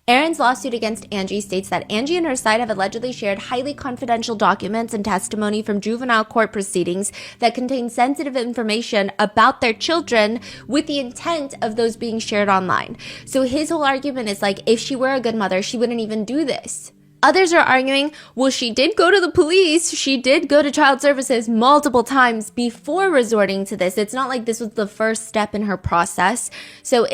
Aaron's lawsuit against Angie states that Angie and her side have allegedly shared highly confidential documents and testimony from juvenile court proceedings that contain sensitive information about their children with the intent of those being shared online. So his whole argument is like, if she were a good mother, she wouldn't even do this. Others are arguing, well, she did go to the police. She did go to child services multiple times before resorting to this. It's not like this was the first step in her process. So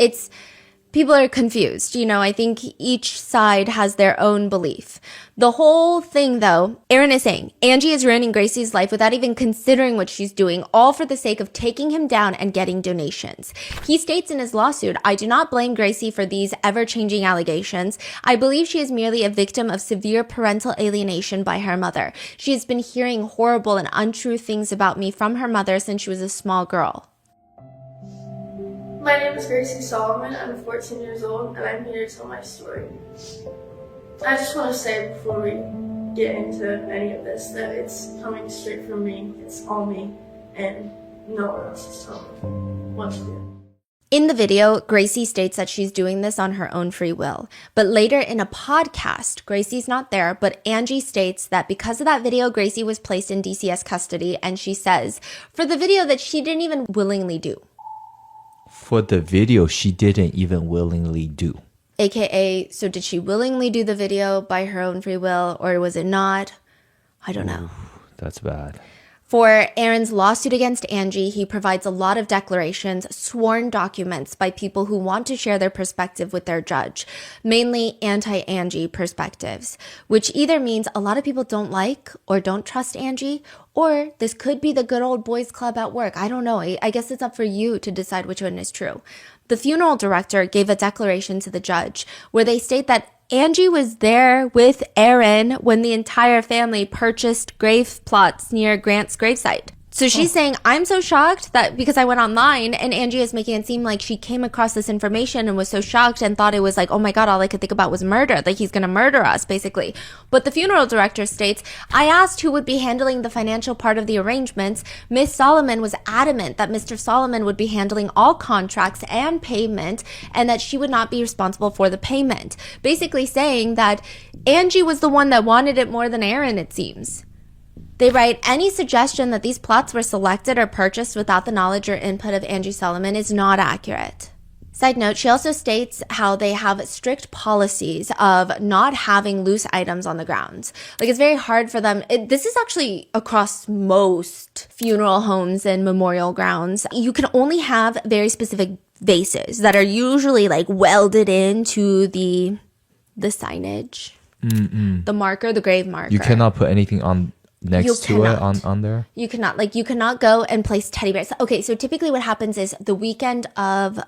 people are confused. I think each side has their own belief. The whole thing, though, Aaron is saying Angie is ruining Gracie's life without even considering what she's doing, all for the sake of taking him down and getting donations. He states in his lawsuit, I do not blame Gracie for these ever-changing allegations. I believe she is merely a victim of severe parental alienation by her mother. She has been hearing horrible and untrue things about me from her mother since she was a small girl. My name is Gracie Solomon. I'm 14 years old, and I'm here to tell my story. I just want to say before we get into any of this that it's coming straight from me. It's all me, and no one else is telling me what to do. In the video, Gracie states that she's doing this on her own free will. But later in a podcast, Gracie's not there, but Angie states that because of that video, Gracie was placed in DCS custody, and she says, for the video that she didn't even willingly do. For the video, she didn't even willingly do. AKA, so did she willingly do the video by her own free will, or was it not? I don't know. That's bad. For Aaron's lawsuit against Angie, he provides a lot of declarations, sworn documents by people who want to share their perspective with their judge, mainly anti-Angie perspectives, which either means a lot of people don't like or don't trust Angie, or this could be the good old boys club at work. I don't know. I guess it's up for you to decide which one is true. The funeral director gave a declaration to the judge where they state that Angie was there with Aaron when the entire family purchased grave plots near Grant's gravesite. So she's saying, I'm so shocked that because I went online, and Angie is making it seem like she came across this information and was so shocked and thought it was like, oh my God, all I could think about was murder, like he's going to murder us, basically. But the funeral director states, I asked who would be handling the financial part of the arrangements. Miss Solomon was adamant that Mr. Solomon would be handling all contracts and payment, and that she would not be responsible for the payment. Basically saying that Angie was the one that wanted it more than Aaron, it seems. They write, any suggestion that these plots were selected or purchased without the knowledge or input of Angie Solomon is not accurate. Side note, she also states how they have strict policies of not having loose items on the grounds. Like, it's very hard for them. This is actually across most funeral homes and memorial grounds. You can only have very specific vases that are usually like welded into the signage, the marker, the grave marker. You cannot put anything on next to it on there? You cannot. Like, you cannot go and place teddy bears. Okay, so typically what happens is the weekend of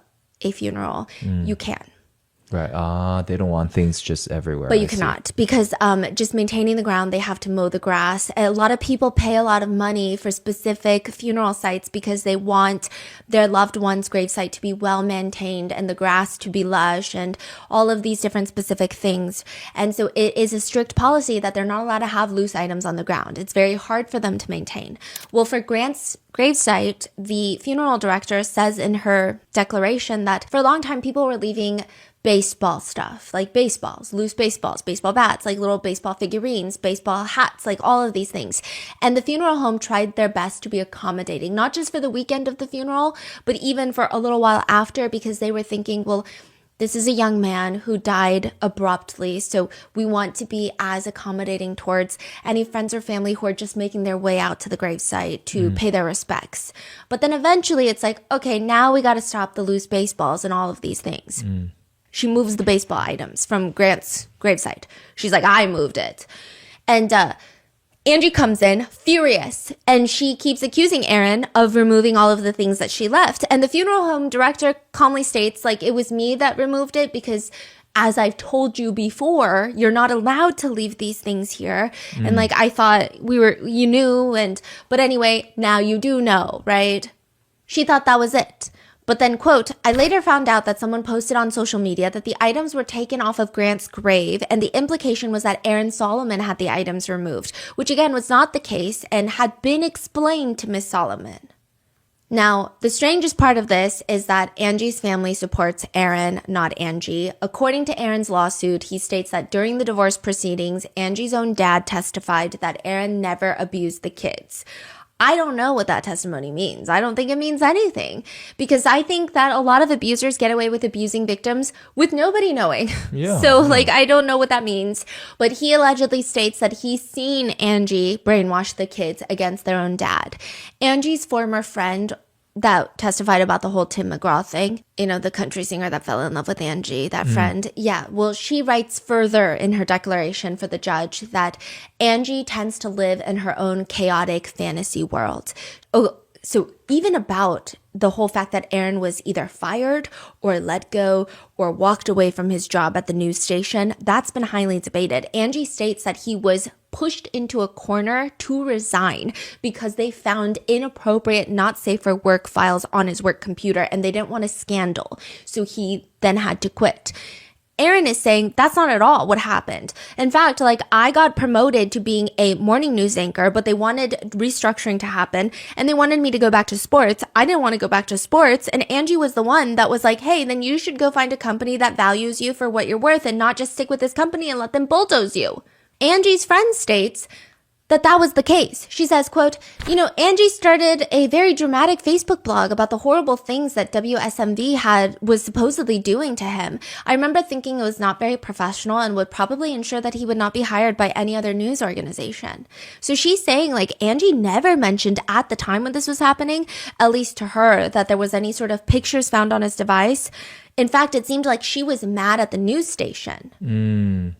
a funeral, you can. Right. They don't want things just everywhere. But you cannot, because just maintaining the ground, they have to mow the grass. A lot of people pay a lot of money for specific funeral sites because they want their loved one's gravesite to be well maintained and the grass to be lush and all of these different specific things. And so it is a strict policy that they're not allowed to have loose items on the ground. It's very hard for them to maintain. Well, for Grant's gravesite, the funeral director says in her declaration that for a long time people were leaving baseball stuff, like baseballs, loose baseballs, baseball bats, like little baseball figurines, baseball hats, like all of these things. And the funeral home tried their best to be accommodating, not just for the weekend of the funeral, but even for a little while after, because they were thinking, well, this is a young man who died abruptly, so we want to be as accommodating towards any friends or family who are just making their way out to the gravesite to pay their respects. But then eventually it's like, okay, now we got to stop the loose baseballs and all of these things. She moves the baseball items from Grant's gravesite. She's like, I moved it. And Angie comes in furious, and she keeps accusing Aaron of removing all of the things that she left. And the funeral home director calmly states, like, it was me that removed it because, as I've told you before, you're not allowed to leave these things here. And like, I thought you knew, but anyway, now you do know, right? She thought that was it. But then, quote, I later found out that someone posted on social media that the items were taken off of Grant's grave, and the implication was that Aaron Solomon had the items removed, which again was not the case and had been explained to Miss Solomon. Now, the strangest part of this is that Angie's family supports Aaron, not Angie. According to Aaron's lawsuit, he states that during the divorce proceedings, Angie's own dad testified that Aaron never abused the kids. I don't know what that testimony means. I don't think it means anything, because I think that a lot of abusers get away with abusing victims with nobody knowing. Yeah. So like, I don't know what that means, but he allegedly states that he's seen Angie brainwash the kids against their own dad. Angie's former friend that testified about the whole Tim McGraw thing, the country singer that fell in love with Angie, that friend. Yeah, well, she writes further in her declaration for the judge that Angie tends to live in her own chaotic fantasy world. Oh, so even about the whole fact that Aaron was either fired or let go or walked away from his job at the news station, that's been highly debated. Angie states that he was pushed into a corner to resign because they found inappropriate, not safe for work files on his work computer, and they didn't want a scandal. So he then had to quit. Aaron is saying that's not at all what happened. In fact, like, I got promoted to being a morning news anchor, but they wanted restructuring to happen and they wanted me to go back to sports. I didn't want to go back to sports. And Angie was the one that was like, hey, then you should go find a company that values you for what you're worth and not just stick with this company and let them bulldoze you. Angie's friend states that was the case. She says, quote, Angie started a very dramatic Facebook blog about the horrible things that WSMV was supposedly doing to him. I remember thinking it was not very professional and would probably ensure that he would not be hired by any other news organization. So she's saying, like, Angie never mentioned at the time when this was happening, at least to her, that there was any sort of pictures found on his device. In fact, it seemed like she was mad at the news station.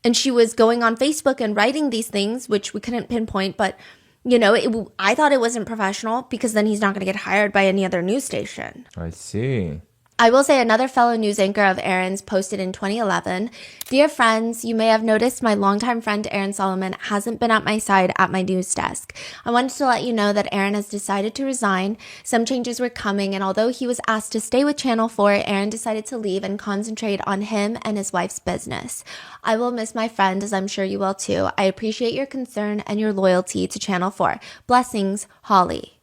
And she was going on Facebook and writing these things, which we couldn't pinpoint, but, I thought it wasn't professional because then he's not going to get hired by any other news station. I see. I will say another fellow news anchor of Aaron's posted in 2011, Dear friends, you may have noticed my longtime friend Aaron Solomon hasn't been at my side at my news desk. I wanted to let you know that Aaron has decided to resign. Some changes were coming, and although he was asked to stay with Channel 4, Aaron decided to leave and concentrate on him and his wife's business. I will miss my friend, as I'm sure you will too. I appreciate your concern and your loyalty to Channel 4. Blessings, Holly.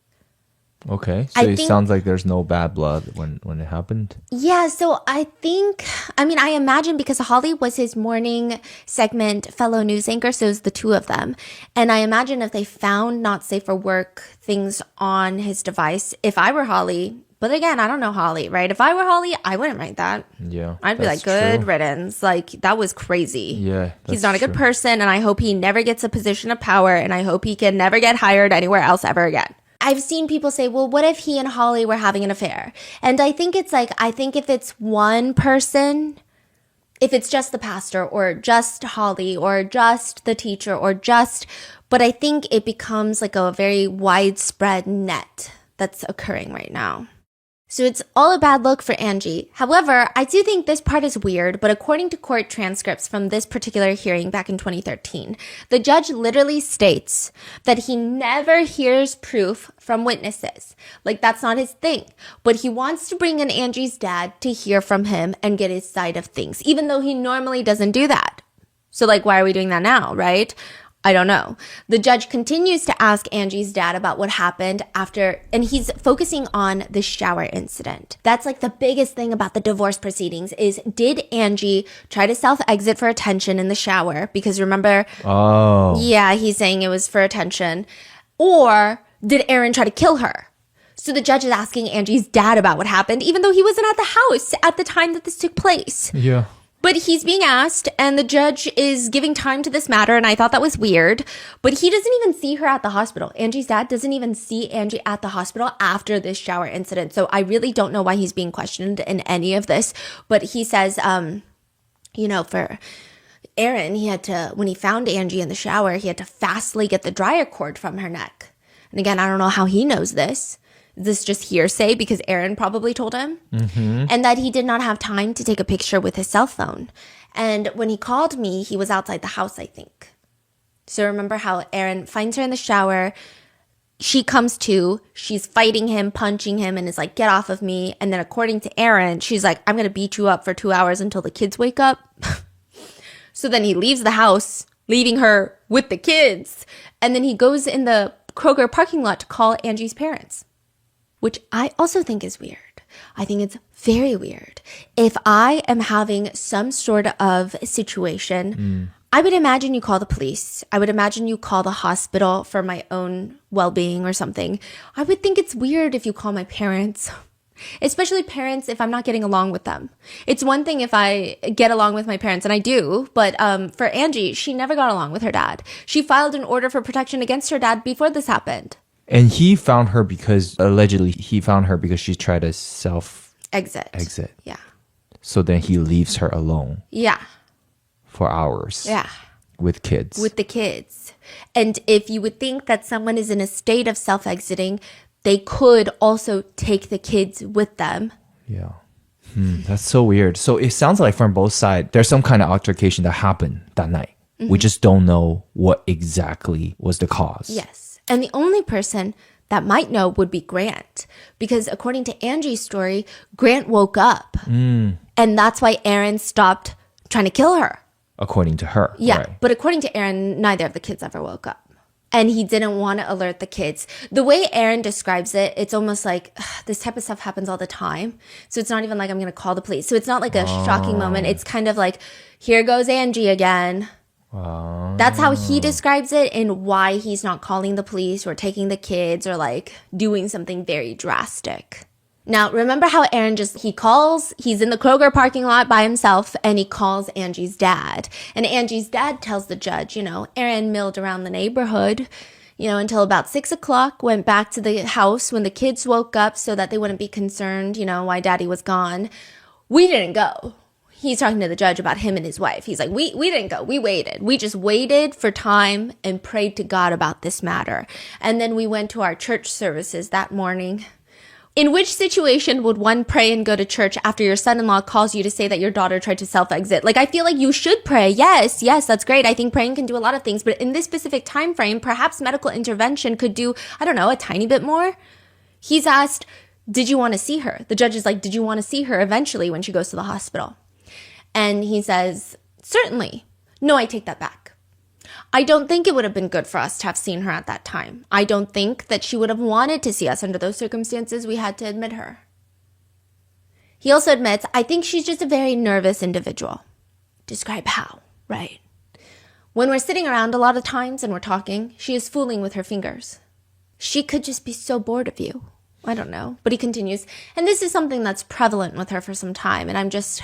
Okay, so it sounds like there's no bad blood when it happened. Yeah, so I imagine because Holly was his morning segment fellow news anchor, so it was the two of them. And I imagine if they found not safe for work things on his device, if I were Holly, but again, I don't know Holly, right? If I were Holly, I wouldn't write that. Yeah, I'd be like, good riddance. Like, that was crazy. Yeah, he's not a good person, and I hope he never gets a position of power, and I hope he can never get hired anywhere else ever again. I've seen people say, well, what if he and Holly were having an affair? And I think it's like, if it's one person, if it's just the pastor or just Holly or just the teacher but I think it becomes like a very widespread net that's occurring right now. So it's all a bad look for Angie. However, I do think this part is weird, but according to court transcripts from this particular hearing back in 2013, the judge literally states that he never hears proof from witnesses. Like, that's not his thing. But he wants to bring in Angie's dad to hear from him and get his side of things, even though he normally doesn't do that. So, like, why are we doing that now, right? I don't know. The judge continues to ask Angie's dad about what happened after, and he's focusing on the shower incident. That's like the biggest thing about the divorce proceedings is, did Angie try to self-exit for attention in the shower? Because remember, yeah, he's saying it was for attention. Or did Aaron try to kill her? So the judge is asking Angie's dad about what happened, even though he wasn't at the house at the time that this took place. Yeah. But he's being asked, and the judge is giving time to this matter, and I thought that was weird. But he doesn't even see her at the hospital. Angie's dad doesn't even see Angie at the hospital after this shower incident. So I really don't know why he's being questioned in any of this. But he says, for Aaron, he had to, when he found Angie in the shower, he had to fastly get the dryer cord from her neck. And again, I don't know how he knows this. This just hearsay because Aaron probably told him, and that he did not have time to take a picture with his cell phone. And when he called me, he was outside the house, I think. So remember how Aaron finds her in the shower. She comes to, she's fighting him, punching him, and is like, get off of me. And then according to Aaron, she's like, I'm going to beat you up for 2 hours until the kids wake up. So then he leaves the house, leaving her with the kids. And then he goes in the Kroger parking lot to call Angie's parents, which I also think is weird. I think it's very weird. If I am having some sort of situation, I would imagine you call the police. I would imagine you call the hospital for my own well-being or something. I would think it's weird if you call my parents, especially parents if I'm not getting along with them. It's one thing if I get along with my parents, and I do, but for Angie, she never got along with her dad. She filed an order for protection against her dad before this happened. And he found her because, allegedly, he found her because she tried to exit. Yeah. So then he leaves her alone. Yeah. For hours. Yeah. With kids. With the kids. And if you would think that someone is in a state of self-exiting, they could also take the kids with them. Yeah. That's so weird. So it sounds like from both sides, there's some kind of altercation that happened that night. We just don't know what exactly was the cause. Yes. And the only person that might know would be Grant. Because according to Angie's story, Grant woke up. And that's why Aaron stopped trying to kill her. According to her. Yeah. Right. But according to Aaron, neither of the kids ever woke up. And he didn't want to alert the kids. The way Aaron describes it, it's almost like this type of stuff happens all the time. So it's not even like I'm going to call the police. So it's not like a shocking moment. It's kind of like, here goes Angie again. That's how he describes it, and why he's not calling the police or taking the kids or like doing something very drastic. Now, remember how Aaron he's in the Kroger parking lot by himself, and he calls Angie's dad. And Angie's dad tells the judge, Aaron milled around the neighborhood, until about 6 o'clock, went back to the house when the kids woke up so that they wouldn't be concerned, why daddy was gone. We didn't go. He's talking to the judge about him and his wife. He's like, we didn't go. We waited. We just waited for time and prayed to God about this matter. And then we went to our church services that morning. In which situation would one pray and go to church after your son-in-law calls you to say that your daughter tried to self-exit? Like, I feel like you should pray. Yes, that's great. I think praying can do a lot of things. But in this specific time frame, perhaps medical intervention could do, I don't know, a tiny bit more. He's asked, did you want to see her? The judge is like, did you want to see her eventually when she goes to the hospital? And he says, certainly. No, I take that back. I don't think it would have been good for us to have seen her at that time. I don't think that she would have wanted to see us under those circumstances. We had to admit her. He also admits, I think she's just a very nervous individual. Describe how, right? When we're sitting around a lot of times and we're talking, she is fooling with her fingers. She could just be so bored of you. I don't know. But he continues, and this is something that's prevalent with her for some time, and I'm just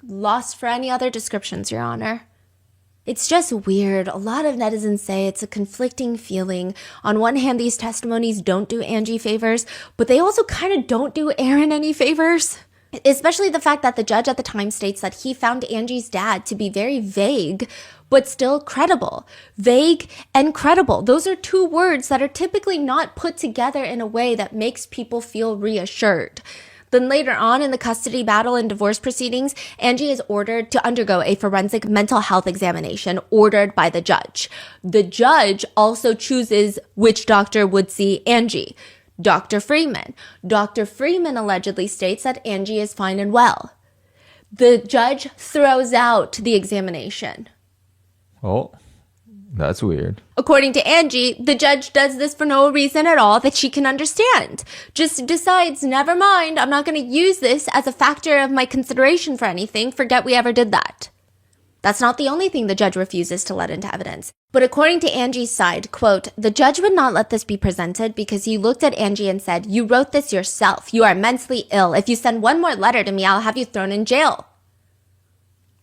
lost for any other descriptions, Your Honor. It's just weird. A lot of netizens say it's a conflicting feeling. On one hand, these testimonies don't do Angie favors, but they also kind of don't do Aaron any favors. Especially the fact that the judge at the time states that he found Angie's dad to be very vague, but still credible. Vague and credible. Those are two words that are typically not put together in a way that makes people feel reassured. Then later on in the custody battle and divorce proceedings, Angie is ordered to undergo a forensic mental health examination ordered by the judge. The judge also chooses which doctor would see Angie. Dr. Freeman. Dr. Freeman allegedly states that Angie is fine and well. The judge throws out the examination. Oh, that's weird. According to Angie, the judge does this for no reason at all that she can understand. Just decides, never mind, I'm not going to use this as a factor of my consideration for anything. Forget we ever did that. That's not the only thing the judge refuses to let into evidence. But according to Angie's side, quote, the judge would not let this be presented because he looked at Angie and said, you wrote this yourself. You are mentally ill. If you send one more letter to me, I'll have you thrown in jail.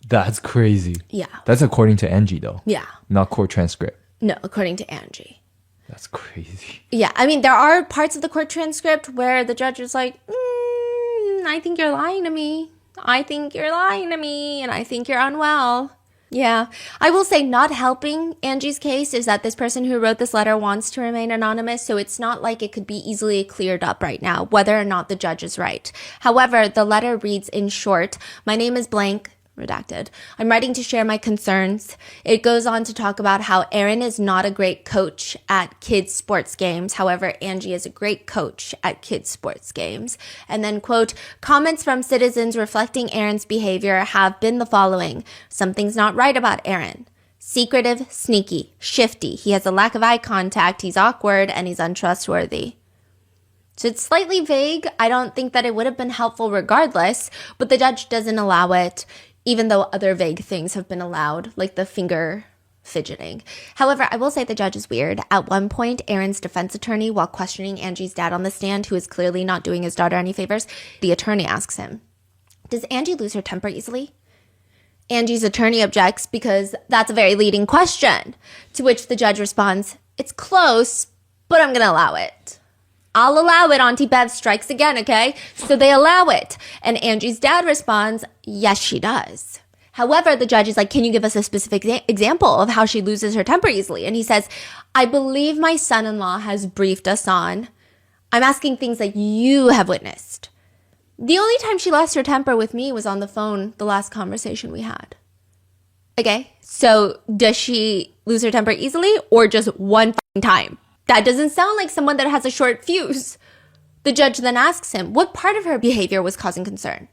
That's crazy. Yeah. That's according to Angie, though. Yeah. Not court transcript. No, according to Angie. That's crazy. Yeah, I mean, there are parts of the court transcript where the judge is like, I think you're lying to me. I think you're lying to me, and I think you're unwell. Yeah. I will say not helping Angie's case is that this person who wrote this letter wants to remain anonymous, so it's not like it could be easily cleared up right now, whether or not the judge is right. However, the letter reads in short, my name is blank. Redacted. I'm writing to share my concerns. It goes on to talk about how Aaron is not a great coach at kids' sports games. However, Angie is a great coach at kids' sports games. And then, quote, comments from citizens reflecting Aaron's behavior have been the following. Something's not right about Aaron. Secretive, sneaky, shifty. He has a lack of eye contact. He's awkward and he's untrustworthy. So it's slightly vague. I don't think that it would have been helpful regardless, but the judge doesn't allow it. Even though other vague things have been allowed, like the finger fidgeting. However, I will say the judge is weird. At one point, Aaron's defense attorney, while questioning Angie's dad on the stand, who is clearly not doing his daughter any favors, the attorney asks him, does Angie lose her temper easily? Angie's attorney objects because that's a very leading question, to which the judge responds, it's close, but I'm going to allow it. I'll allow it. Auntie Bev strikes again, okay? So they allow it. And Angie's dad responds, yes, she does. However, the judge is like, can you give us a specific example of how she loses her temper easily? And he says, I believe my son-in-law has briefed us on. I'm asking things that you have witnessed. The only time she lost her temper with me was on the phone, the last conversation we had. Okay, so does she lose her temper easily or just one time? That doesn't sound like someone that has a short fuse. The judge then asks him, what part of her behavior was causing concern?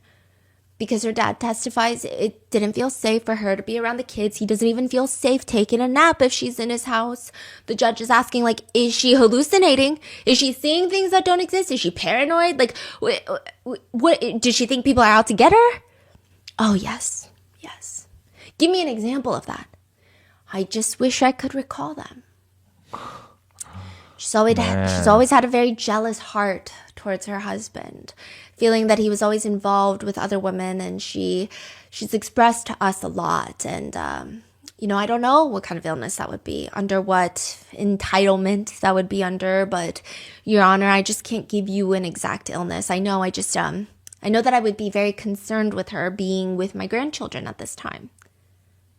Because her dad testifies it didn't feel safe for her to be around the kids. He doesn't even feel safe taking a nap if she's in his house. The judge is asking, like, is she hallucinating? Is she seeing things that don't exist? Is she paranoid? Like, what did she think people are out to get her? Oh, yes. Yes. Give me an example of that. I just wish I could recall them. She's always had a very jealous heart towards her husband, feeling that he was always involved with other women, and she's expressed to us a lot. And I don't know what kind of illness that would be, under what entitlement that would be under, but Your Honor, I just can't give you an exact illness. I know that I would be very concerned with her being with my grandchildren at this time.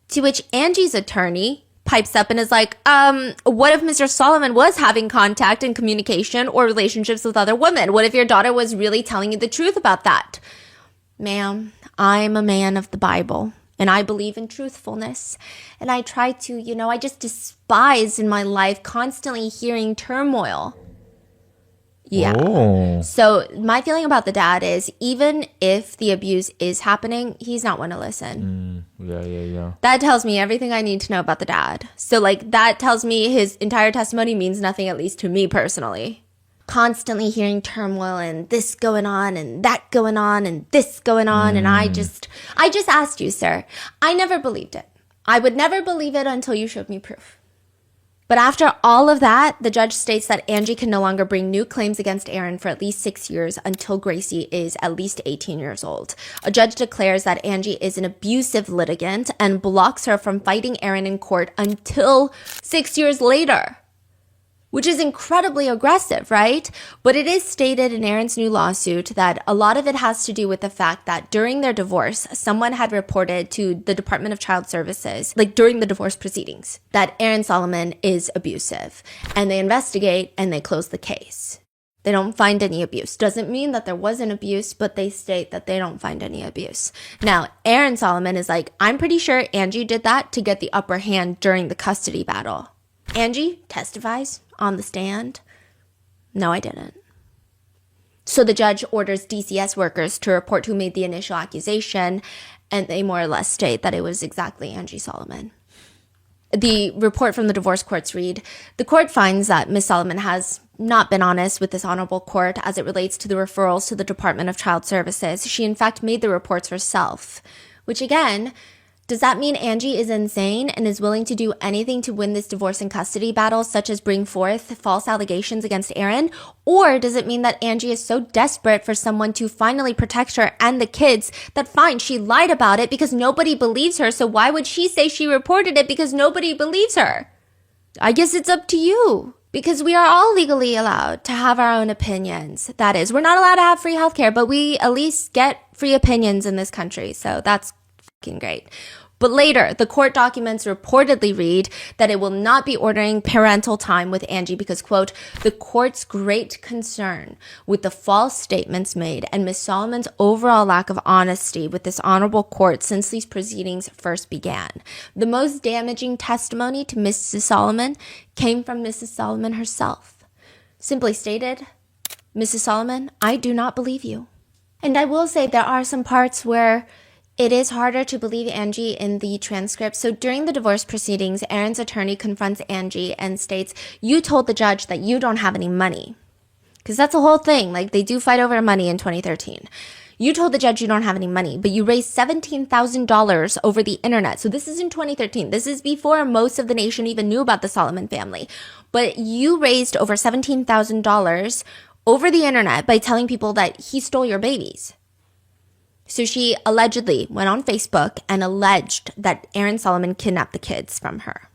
To which Angie's attorney pipes up and is like, what if Mr. Solomon was having contact and communication or relationships with other women? What if your daughter was really telling you the truth about that? Ma'am, I'm a man of the Bible, and I believe in truthfulness. And I try to, I just despise in my life constantly hearing turmoil. Yeah. Oh. So my feeling about the dad is, even if the abuse is happening, he's not one to listen. Yeah. That tells me everything I need to know about the dad. So that tells me his entire testimony means nothing, at least to me personally. Constantly hearing turmoil and this going on and that going on and this going on. And I just asked you, sir. I never believed it. I would never believe it until you showed me proof. But after all of that, the judge states that Angie can no longer bring new claims against Aaron for at least 6 years until Gracie is at least 18 years old. A judge declares that Angie is an abusive litigant and blocks her from fighting Aaron in court until 6 years later. which is incredibly aggressive, right? But it is stated in Aaron's new lawsuit that a lot of it has to do with the fact that during their divorce, someone had reported to the Department of Child Services, like during the divorce proceedings, that Aaron Solomon is abusive. And they investigate and they close the case. They don't find any abuse. Doesn't mean that there wasn't abuse, but they state that they don't find any abuse. Now, Aaron Solomon is like, I'm pretty sure Angie did that to get the upper hand during the custody battle. Angie testifies on the stand. No, I didn't. So the judge orders DCS workers to report who made the initial accusation, and they more or less state that it was exactly Angie Solomon. The report from the divorce courts read, the court finds that Ms. Solomon has not been honest with this honorable court as it relates to the referrals to the Department of Child Services. She in fact made the reports herself, which again, does that mean Angie is insane and is willing to do anything to win this divorce and custody battle, such as bring forth false allegations against Aaron? Or does it mean that Angie is so desperate for someone to finally protect her and the kids that fine, she lied about it because nobody believes her, so why would she say she reported it because nobody believes her? I guess it's up to you. Because we are all legally allowed to have our own opinions. That is, we're not allowed to have free healthcare, but we at least get free opinions in this country. So that's fucking great. But later, the court documents reportedly read that it will not be ordering parental time with Angie because, quote, the court's great concern with the false statements made and Ms. Solomon's overall lack of honesty with this honorable court since these proceedings first began. The most damaging testimony to Mrs. Solomon came from Mrs. Solomon herself. Simply stated, Mrs. Solomon, I do not believe you. And I will say there are some parts where it is harder to believe Angie in the transcript. So during the divorce proceedings, Aaron's attorney confronts Angie and states, you told the judge that you don't have any money. Because that's the whole thing. Like, they do fight over money in 2013. You told the judge you don't have any money, but you raised $17,000 over the internet. So this is in 2013. This is before most of the nation even knew about the Solomon family. But you raised over $17,000 over the internet by telling people that he stole your babies. So she allegedly went on Facebook and alleged that Aaron Solomon kidnapped the kids from her.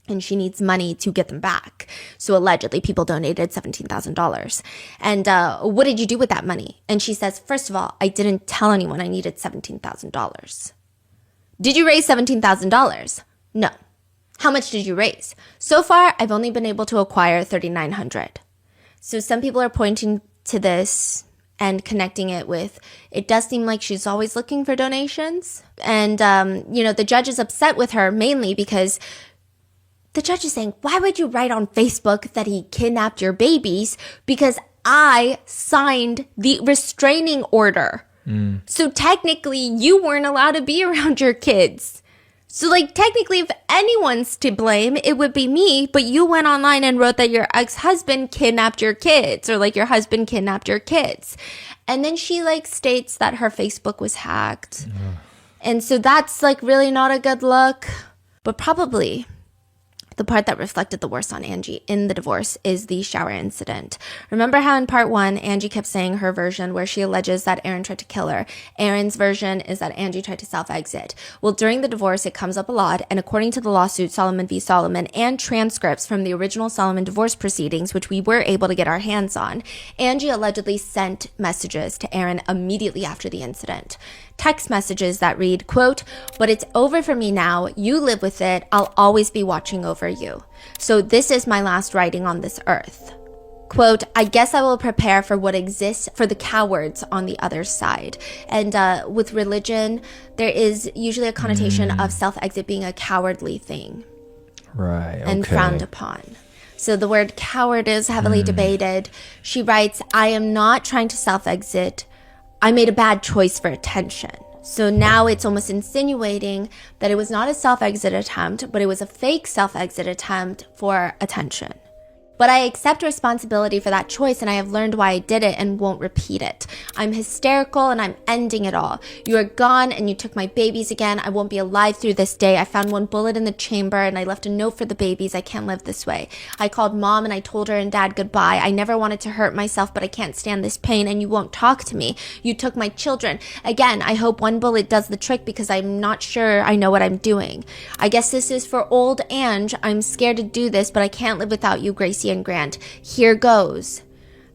And she needs money to get them back. So allegedly people donated $17,000. And what did you do with that money? And she says, first of all, I didn't tell anyone I needed $17,000. Did you raise $17,000? No. How much did you raise? So far, I've only been able to acquire $3,900. So some people are pointing to this and connecting it with, it does seem like she's always looking for donations. And, the judge is upset with her mainly because the judge is saying, why would you write on Facebook that he kidnapped your babies? Because I signed the restraining order. So technically you weren't allowed to be around your kids. So technically if anyone's to blame, it would be me, but you went online and wrote that your ex-husband kidnapped your kids or your husband kidnapped your kids. And then she states that her Facebook was hacked. And so that's really not a good look. But probably the part that reflected the worst on Angie in the divorce is the shower incident. Remember how in part 1, Angie kept saying her version where she alleges that Aaron tried to kill her. Aaron's version is that Angie tried to self-exit. Well, during the divorce, it comes up a lot, and according to the lawsuit Solomon v. Solomon and transcripts from the original Solomon divorce proceedings, which we were able to get our hands on, Angie allegedly sent messages to Aaron immediately after the incident. Text messages that read, quote, but it's over for me now. You live with it. I'll always be watching over you. So this is my last writing on this earth. Quote, I guess I will prepare for what exists for the cowards on the other side. And with religion, there is usually a connotation of self-exit being a cowardly thing. Right. Okay. And frowned upon. So the word coward is heavily debated. She writes, I am not trying to self-exit. I made a bad choice for attention. So now it's almost insinuating that it was not a self-exit attempt, but it was a fake self-exit attempt for attention. But I accept responsibility for that choice, and I have learned why I did it and won't repeat it. I'm hysterical and I'm ending it all. You are gone and you took my babies again. I won't be alive through this day. I found one bullet in the chamber and I left a note for the babies. I can't live this way. I called mom and I told her and dad goodbye. I never wanted to hurt myself, but I can't stand this pain and you won't talk to me. You took my children. Again, I hope one bullet does the trick because I'm not sure I know what I'm doing. I guess this is for old Ange. I'm scared to do this, but I can't live without you, Gracie. Casey and Grant. Here goes.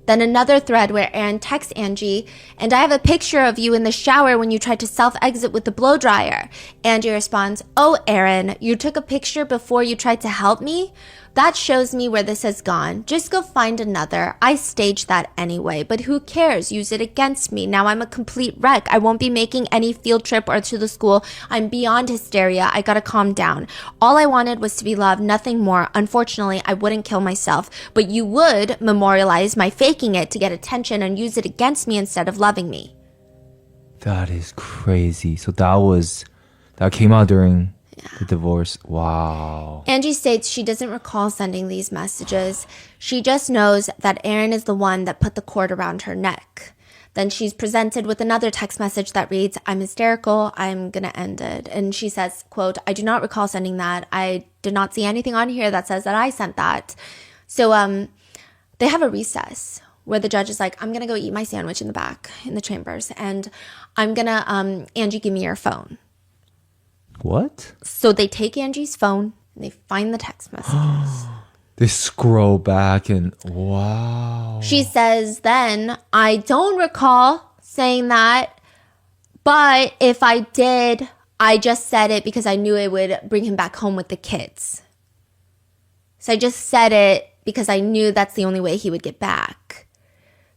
Then another thread where Aaron texts Angie, and I have a picture of you in the shower when you tried to self-exit with the blow dryer. Angie responds, oh, Aaron, you took a picture before you tried to help me? That shows me where this has gone. Just go find another. I staged that anyway, but who cares? Use it against me. Now I'm a complete wreck. I won't be making any field trip or to the school. I'm beyond hysteria. I gotta calm down. All I wanted was to be loved, nothing more. Unfortunately, I wouldn't kill myself, but you would memorialize my faking it to get attention and use it against me instead of loving me. That is crazy. So that came out during the divorce. Wow. Angie states she doesn't recall sending these messages. She just knows that Aaron is the one that put the cord around her neck. Then she's presented with another text message that reads, I'm hysterical. I'm going to end it. And she says, quote, I do not recall sending that. I did not see anything on here that says that I sent that. So they have a recess where the judge is like, I'm going to go eat my sandwich in the back in the chambers. And I'm going to, Angie, give me your phone. What? So they take Angie's phone and they find the text messages. They scroll back and wow. She says then, I don't recall saying that, but if I did, I just said it because I knew it would bring him back home with the kids. So I just said it because I knew that's the only way he would get back.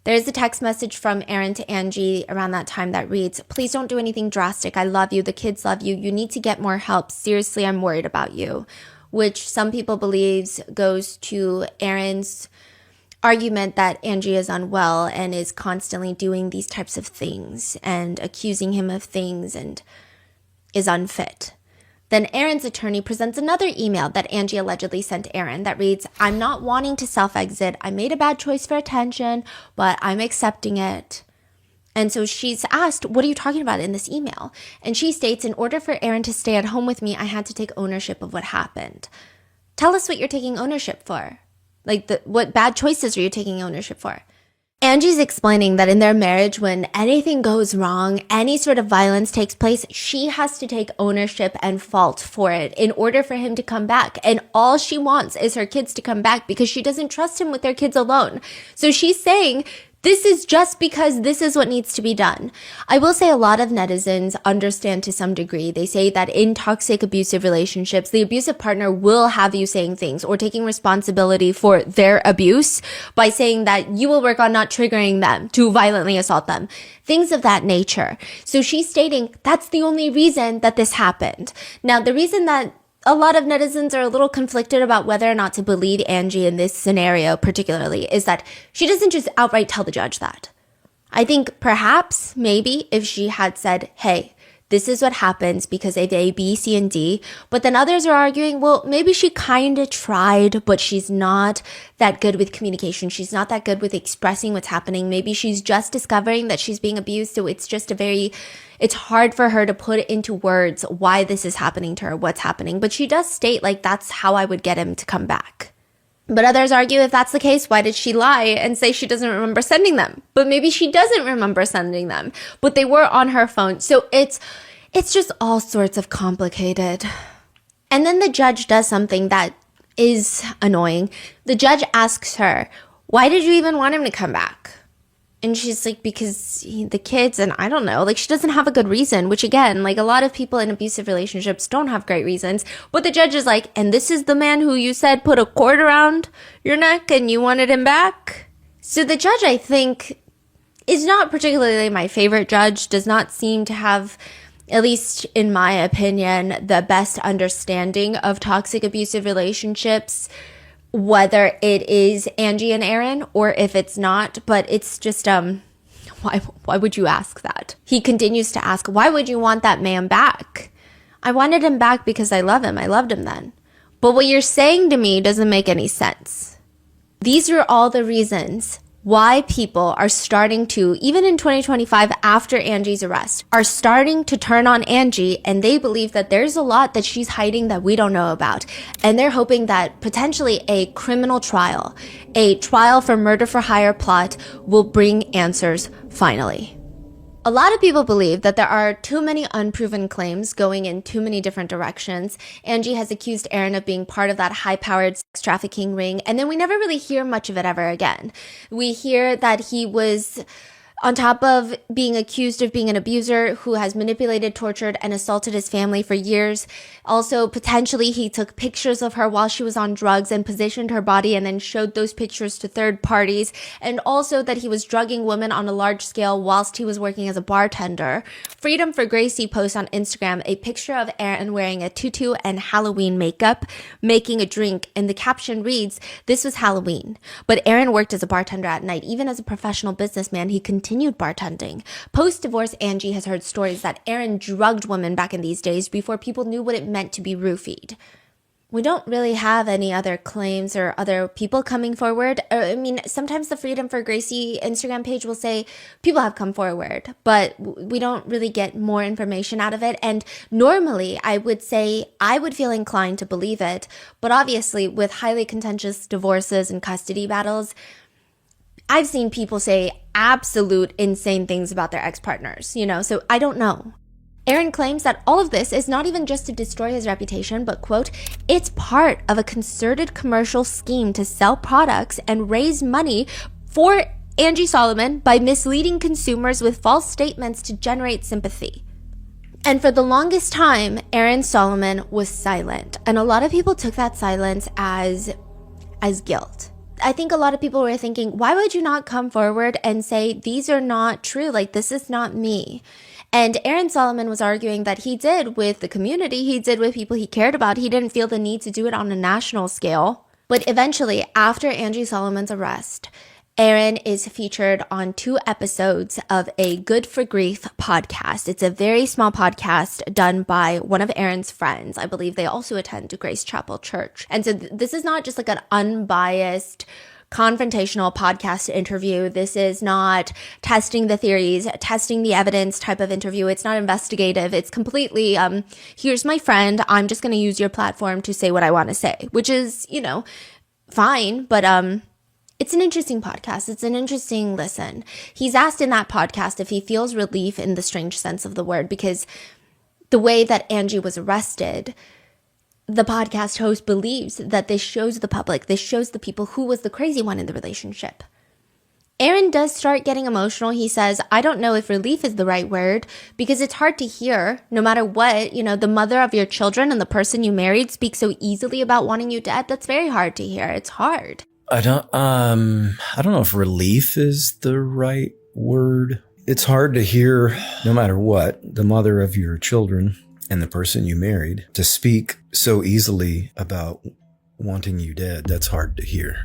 There's a text message from Aaron to Angie around that time that reads, please don't do anything drastic. I love you. The kids love you. You need to get more help. Seriously, I'm worried about you. Which some people believes goes to Aaron's argument that Angie is unwell and is constantly doing these types of things and accusing him of things and is unfit. Then Aaron's attorney presents another email that Angie allegedly sent Aaron that reads, I'm not wanting to self-exit. I made a bad choice for attention, but I'm accepting it. And so she's asked, what are you talking about in this email? And she states, in order for Aaron to stay at home with me, I had to take ownership of what happened. Tell us what you're taking ownership for. What bad choices are you taking ownership for? Angie's explaining that in their marriage, when anything goes wrong, any sort of violence takes place, she has to take ownership and fault for it in order for him to come back. And all she wants is her kids to come back because she doesn't trust him with their kids alone. So she's saying, this is just because this is what needs to be done. I will say a lot of netizens understand to some degree. They say that in toxic abusive relationships, the abusive partner will have you saying things or taking responsibility for their abuse by saying that you will work on not triggering them to violently assault them. Things of that nature. So she's stating that's the only reason that this happened. Now, the reason that a lot of netizens are a little conflicted about whether or not to believe Angie in this scenario particularly is that she doesn't just outright tell the judge that. I think perhaps, maybe, if she had said, hey, this is what happens because of A, B, C, and D. But then others are arguing, well, maybe she kind of tried, but she's not that good with communication. She's not that good with expressing what's happening. Maybe she's just discovering that she's being abused. So it's just it's hard for her to put into words why this is happening to her, what's happening. But she does state, that's how I would get him to come back. But others argue if that's the case, why did she lie and say she doesn't remember sending them? But maybe she doesn't remember sending them, but they were on her phone. So it's just all sorts of complicated. And then the judge does something that is annoying. The judge asks her, why did you even want him to come back? And she's like, because the kids, and I don't know, she doesn't have a good reason, which again, a lot of people in abusive relationships don't have great reasons. But the judge is like, and this is the man who you said put a cord around your neck and you wanted him back? So the judge, I think, is not particularly my favorite judge, does not seem to have, at least in my opinion, the best understanding of toxic abusive relationships, whether it is Angie and Aaron or if it's not. But it's just, why would you ask that? He continues to ask, why would you want that man back? I wanted him back because I love him. I loved him then. But what you're saying to me doesn't make any sense. These are all the reasons why people are starting to, even in 2025 after Angie's arrest, are starting to turn on Angie, and they believe that there's a lot that she's hiding that we don't know about. And they're hoping that potentially a criminal trial, a trial for murder for hire plot, will bring answers finally. A lot of people believe that there are too many unproven claims going in too many different directions. Angie has accused Aaron of being part of that high-powered sex trafficking ring, and then we never really hear much of it ever again. We hear that he was, on top of being accused of being an abuser who has manipulated, tortured, and assaulted his family for years. Also, potentially, he took pictures of her while she was on drugs and positioned her body and then showed those pictures to third parties. And also that he was drugging women on a large scale whilst he was working as a bartender. Freedom for Gracie posts on Instagram a picture of Aaron wearing a tutu and Halloween makeup, making a drink, and the caption reads, "This was Halloween." But Aaron worked as a bartender at night. Even as a professional businessman, he continued bartending. Post-divorce, Angie has heard stories that Aaron drugged women back in these days before people knew what it meant to be roofied. We don't really have any other claims or other people coming forward. I mean, sometimes the Freedom for Gracie Instagram page will say people have come forward, but we don't really get more information out of it. And normally I would say I would feel inclined to believe it. But obviously with highly contentious divorces and custody battles, I've seen people say absolute insane things about their ex-partners, so I don't know. Aaron claims that all of this is not even just to destroy his reputation, but, quote, "It's part of a concerted commercial scheme to sell products and raise money for Angie Solomon by misleading consumers with false statements to generate sympathy." And for the longest time, Aaron Solomon was silent. And a lot of people took that silence as guilt. I think a lot of people were thinking, why would you not come forward and say, these are not true? Like, this is not me. And Aaron Solomon was arguing that he did with the community. He did with people he cared about. He didn't feel the need to do it on a national scale. But eventually, after Angie Solomon's arrest, Aaron is featured on 2 episodes of a Good for Grief podcast. It's a very small podcast done by one of Aaron's friends. I believe they also attend Grace Chapel Church. And so this is not just like an unbiased confrontational podcast interview. This is not testing the theories, testing the evidence type of interview. It's not investigative. It's completely, here's my friend. I'm just going to use your platform to say what I want to say, which is, fine. But, it's an interesting podcast. It's an interesting listen. He's asked in that podcast if he feels relief in the strange sense of the word, because the way that Angie was arrested, the podcast host believes that this shows the public, this shows the people who was the crazy one in the relationship. Aaron does start getting emotional. He says, I don't know if relief is the right word, because it's hard to hear no matter what, the mother of your children and the person you married speak so easily about wanting you dead. That's very hard to hear. It's hard. I don't know if relief is the right word. It's hard to hear, no matter what, the mother of your children and the person you married to speak so easily about wanting you dead. That's hard to hear.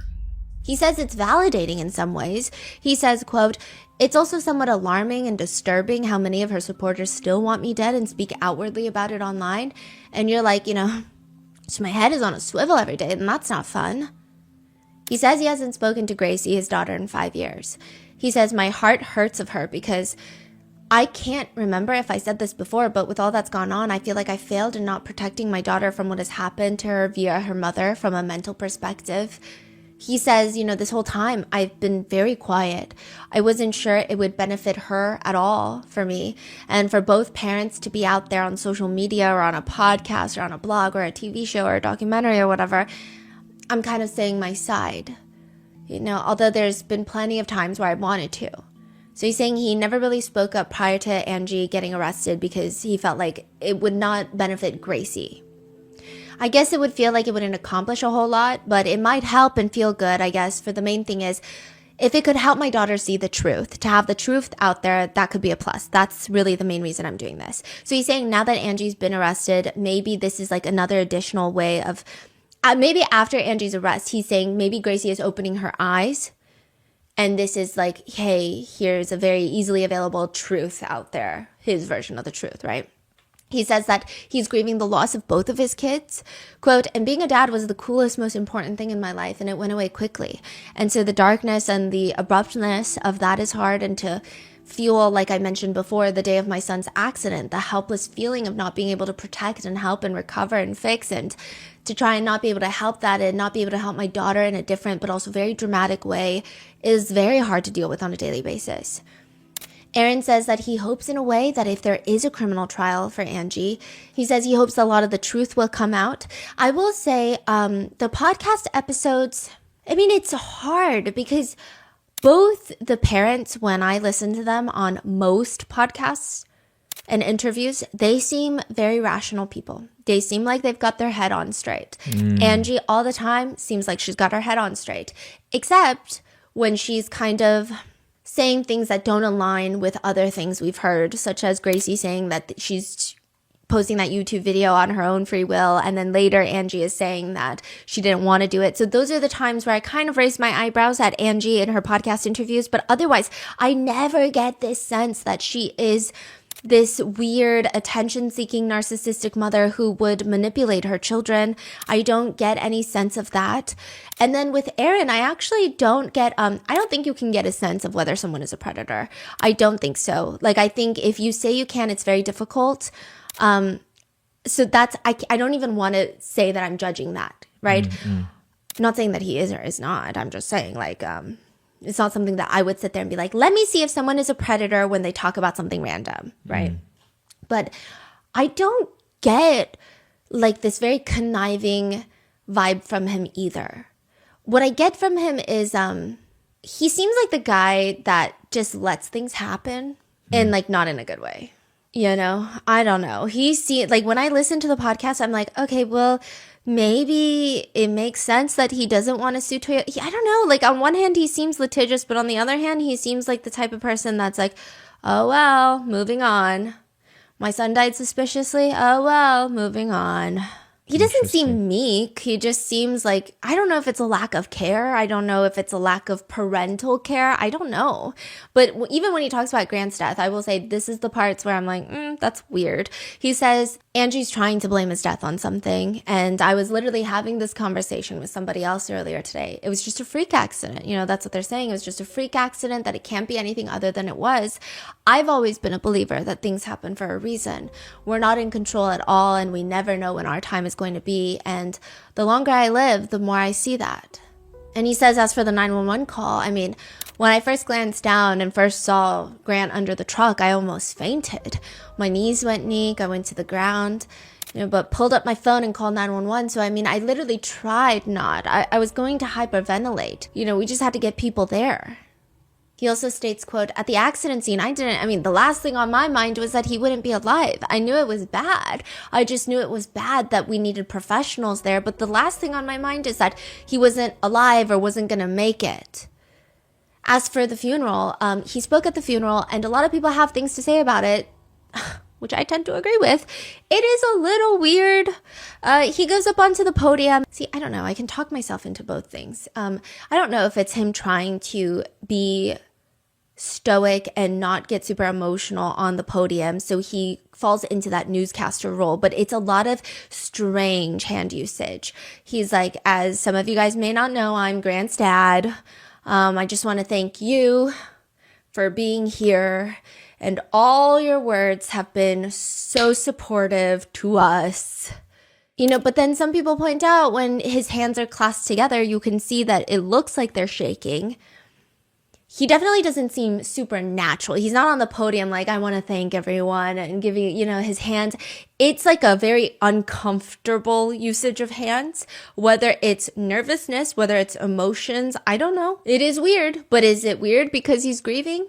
He says it's validating in some ways. He says, quote, "It's also somewhat alarming and disturbing how many of her supporters still want me dead and speak outwardly about it online." And you're like, so my head is on a swivel every day, and that's not fun. He says he hasn't spoken to Gracie, his daughter, in 5 years. He says, "My heart hurts of her because I can't remember if I said this before, but with all that's gone on, I feel like I failed in not protecting my daughter from what has happened to her via her mother from a mental perspective." He says, this whole time I've been very quiet. I wasn't sure it would benefit her at all for me. And for both parents to be out there on social media or on a podcast or on a blog or a TV show or a documentary or whatever, I'm kind of saying my side, although there's been plenty of times where I wanted to. So he's saying he never really spoke up prior to Angie getting arrested because he felt like it would not benefit Gracie. I guess it would feel like it wouldn't accomplish a whole lot, but it might help and feel good, I guess. For the main thing is, if it could help my daughter see the truth, to have the truth out there, that could be a plus. That's really the main reason I'm doing this. So he's saying now that Angie's been arrested, maybe this is like another additional way of, maybe after Angie's arrest, he's saying maybe Gracie is opening her eyes. And this is like, hey, here's a very easily available truth out there. His version of the truth, right? He says that he's grieving the loss of both of his kids. Quote, "And being a dad was the coolest, most important thing in my life, and it went away quickly. And so the darkness and the abruptness of that is hard, and to feel, like I mentioned before, the day of my son's accident, the helpless feeling of not being able to protect and help and recover and fix, and to try and not be able to help that and not be able to help my daughter in a different but also very dramatic way is very hard to deal with on a daily basis." Aaron says that he hopes in a way that if there is a criminal trial for Angie, he says he hopes a lot of the truth will come out. I will say the podcast episodes, I mean, it's hard because both the parents, when I listen to them on most podcasts and interviews, they seem very rational people. They seem like they've got their head on straight. Angie all the time seems like she's got her head on straight, except when she's kind of saying things that don't align with other things we've heard, such as Gracie saying that she's posting that YouTube video on her own free will, and then later Angie is saying that she didn't want to do it. So those are the times where I kind of raise my eyebrows at Angie in her podcast interviews, but otherwise I never get this sense that she is this weird attention-seeking narcissistic mother who would manipulate her children. I don't get any sense of that. And then with Aaron, I actually don't get, I don't think you can get a sense of whether someone is a predator. I don't think so. Like, I think if you say you can, it's very difficult. So that's, I don't even want to say that I'm judging that, right? I'm not saying that he is or is not. I'm just saying, like, it's not something that I would sit there and be like, let me see if someone is a predator when they talk about something random, right? But I don't get like this very conniving vibe from him either. What I get from him is he seems like the guy that just lets things happen and like not in a good way. You know, I don't know. Like when I listen to the podcast, I'm like, okay, well, maybe it makes sense that he doesn't want to sue Toyota. I don't know. Like on one hand, he seems litigious, but on the other hand, he seems like the type of person that's like, oh, well, moving on. My son died suspiciously. Oh, well, moving on. He doesn't seem meek. He just seems like, I don't know if it's a lack of care. I don't know if it's a lack of parental care. I don't know. But even when he talks about Grant's death, I will say this is the parts where I'm like, that's weird. He says Angie's trying to blame his death on something. And I was literally having this conversation with somebody else earlier today. It was just a freak accident. You know, that's what they're saying. It was just a freak accident, that it can't be anything other than it was. I've always been a believer that things happen for a reason. We're not in control at all, and we never know when our time is going to be. And the longer I live, the more I see that. And he says, as for the 911 call, I mean, when I first glanced down and first saw Grant under the truck, I almost fainted. My knees went weak. I went to the ground, but pulled up my phone and called 911. So, I mean, I literally tried not. I was going to hyperventilate. We just had to get people there. He also states, quote, at the accident scene, the last thing on my mind was that he wouldn't be alive. I knew it was bad. I just knew it was bad that we needed professionals there. But the last thing on my mind is that he wasn't alive or wasn't going to make it. As for the funeral, he spoke at the funeral, and a lot of people have things to say about it, which I tend to agree with. It is a little weird. He goes up onto the podium. See, I don't know. I can talk myself into both things. I don't know if it's him trying to be stoic and not get super emotional on the podium, so he falls into that newscaster role, but it's a lot of strange hand usage. He's like, as some of you guys may not know, I'm Grant's dad. I just want to thank you for being here, and all your words have been so supportive to us. But then some people point out when his hands are clasped together, you can see that it looks like they're shaking. He definitely doesn't seem supernatural. He's not on the podium like, I want to thank everyone and giving, his hands. It's like a very uncomfortable usage of hands, whether it's nervousness, whether it's emotions. I don't know. It is weird, but is it weird because he's grieving?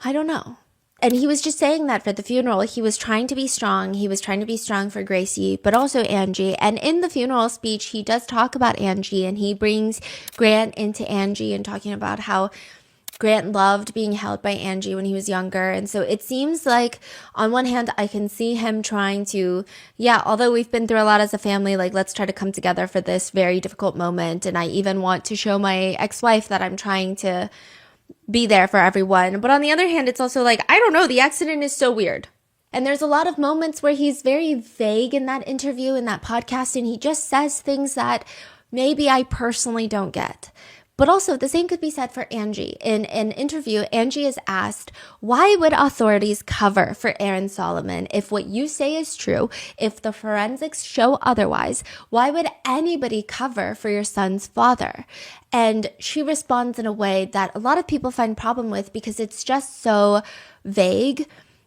I don't know. And he was just saying that for the funeral. He was trying to be strong. He was trying to be strong for Gracie, but also Angie. And in the funeral speech, he does talk about Angie, and he brings Grant into Angie and talking about how Grant loved being held by Angie when he was younger. And so it seems like on one hand, I can see him trying to, although we've been through a lot as a family, like let's try to come together for this very difficult moment. And I even want to show my ex-wife that I'm trying to be there for everyone. But on the other hand, it's also like, I don't know, the accident is so weird. And there's a lot of moments where he's very vague in that interview, in that podcast, and he just says things that maybe I personally don't get. But also, the same could be said for Angie. In an interview, Angie is asked, why would authorities cover for Aaron Solomon if what you say is true, if the forensics show otherwise? Why would anybody cover for your son's father? And she responds in a way that a lot of people find problem with because it's just so vague.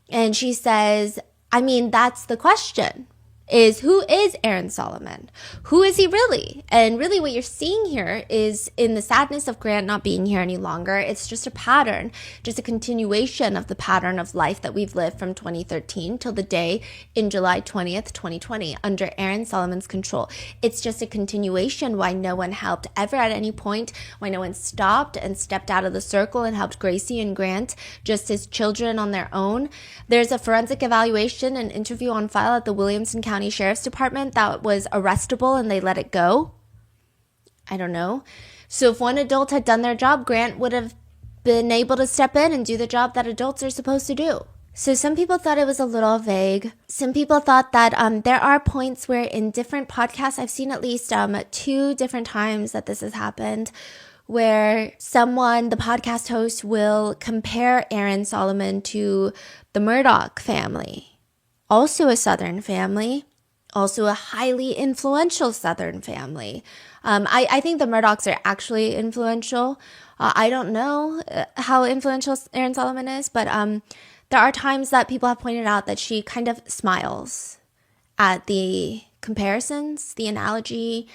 And she says, I mean, that's the question. Is who is Aaron Solomon? Who is he really? And really what you're seeing here is in the sadness of Grant not being here any longer, it's just a pattern, just a continuation of the pattern of life that we've lived from 2013 till the day in July 20th, 2020, under Aaron Solomon's control. It's just a continuation why no one helped ever at any point, why no one stopped and stepped out of the circle and helped Gracie and Grant just as children on their own. There's a forensic evaluation and interview on file at the Williamson County Sheriff's Department that was arrestable and they let it go. I don't know. So if one adult had done their job, Grant would have been able to step in and do the job that adults are supposed to do. So some people thought it was a little vague. Some people thought that there are points where in different podcasts, I've seen at least 2 different times that this has happened, where the podcast host will compare Aaron Solomon to the Murdaugh family, also a Southern family, also a highly influential Southern family. I think the Murdaughs are actually influential. I don't know how influential Aaron Solomon is, but there are times that people have pointed out that she kind of smiles at the comparisons, the analogy,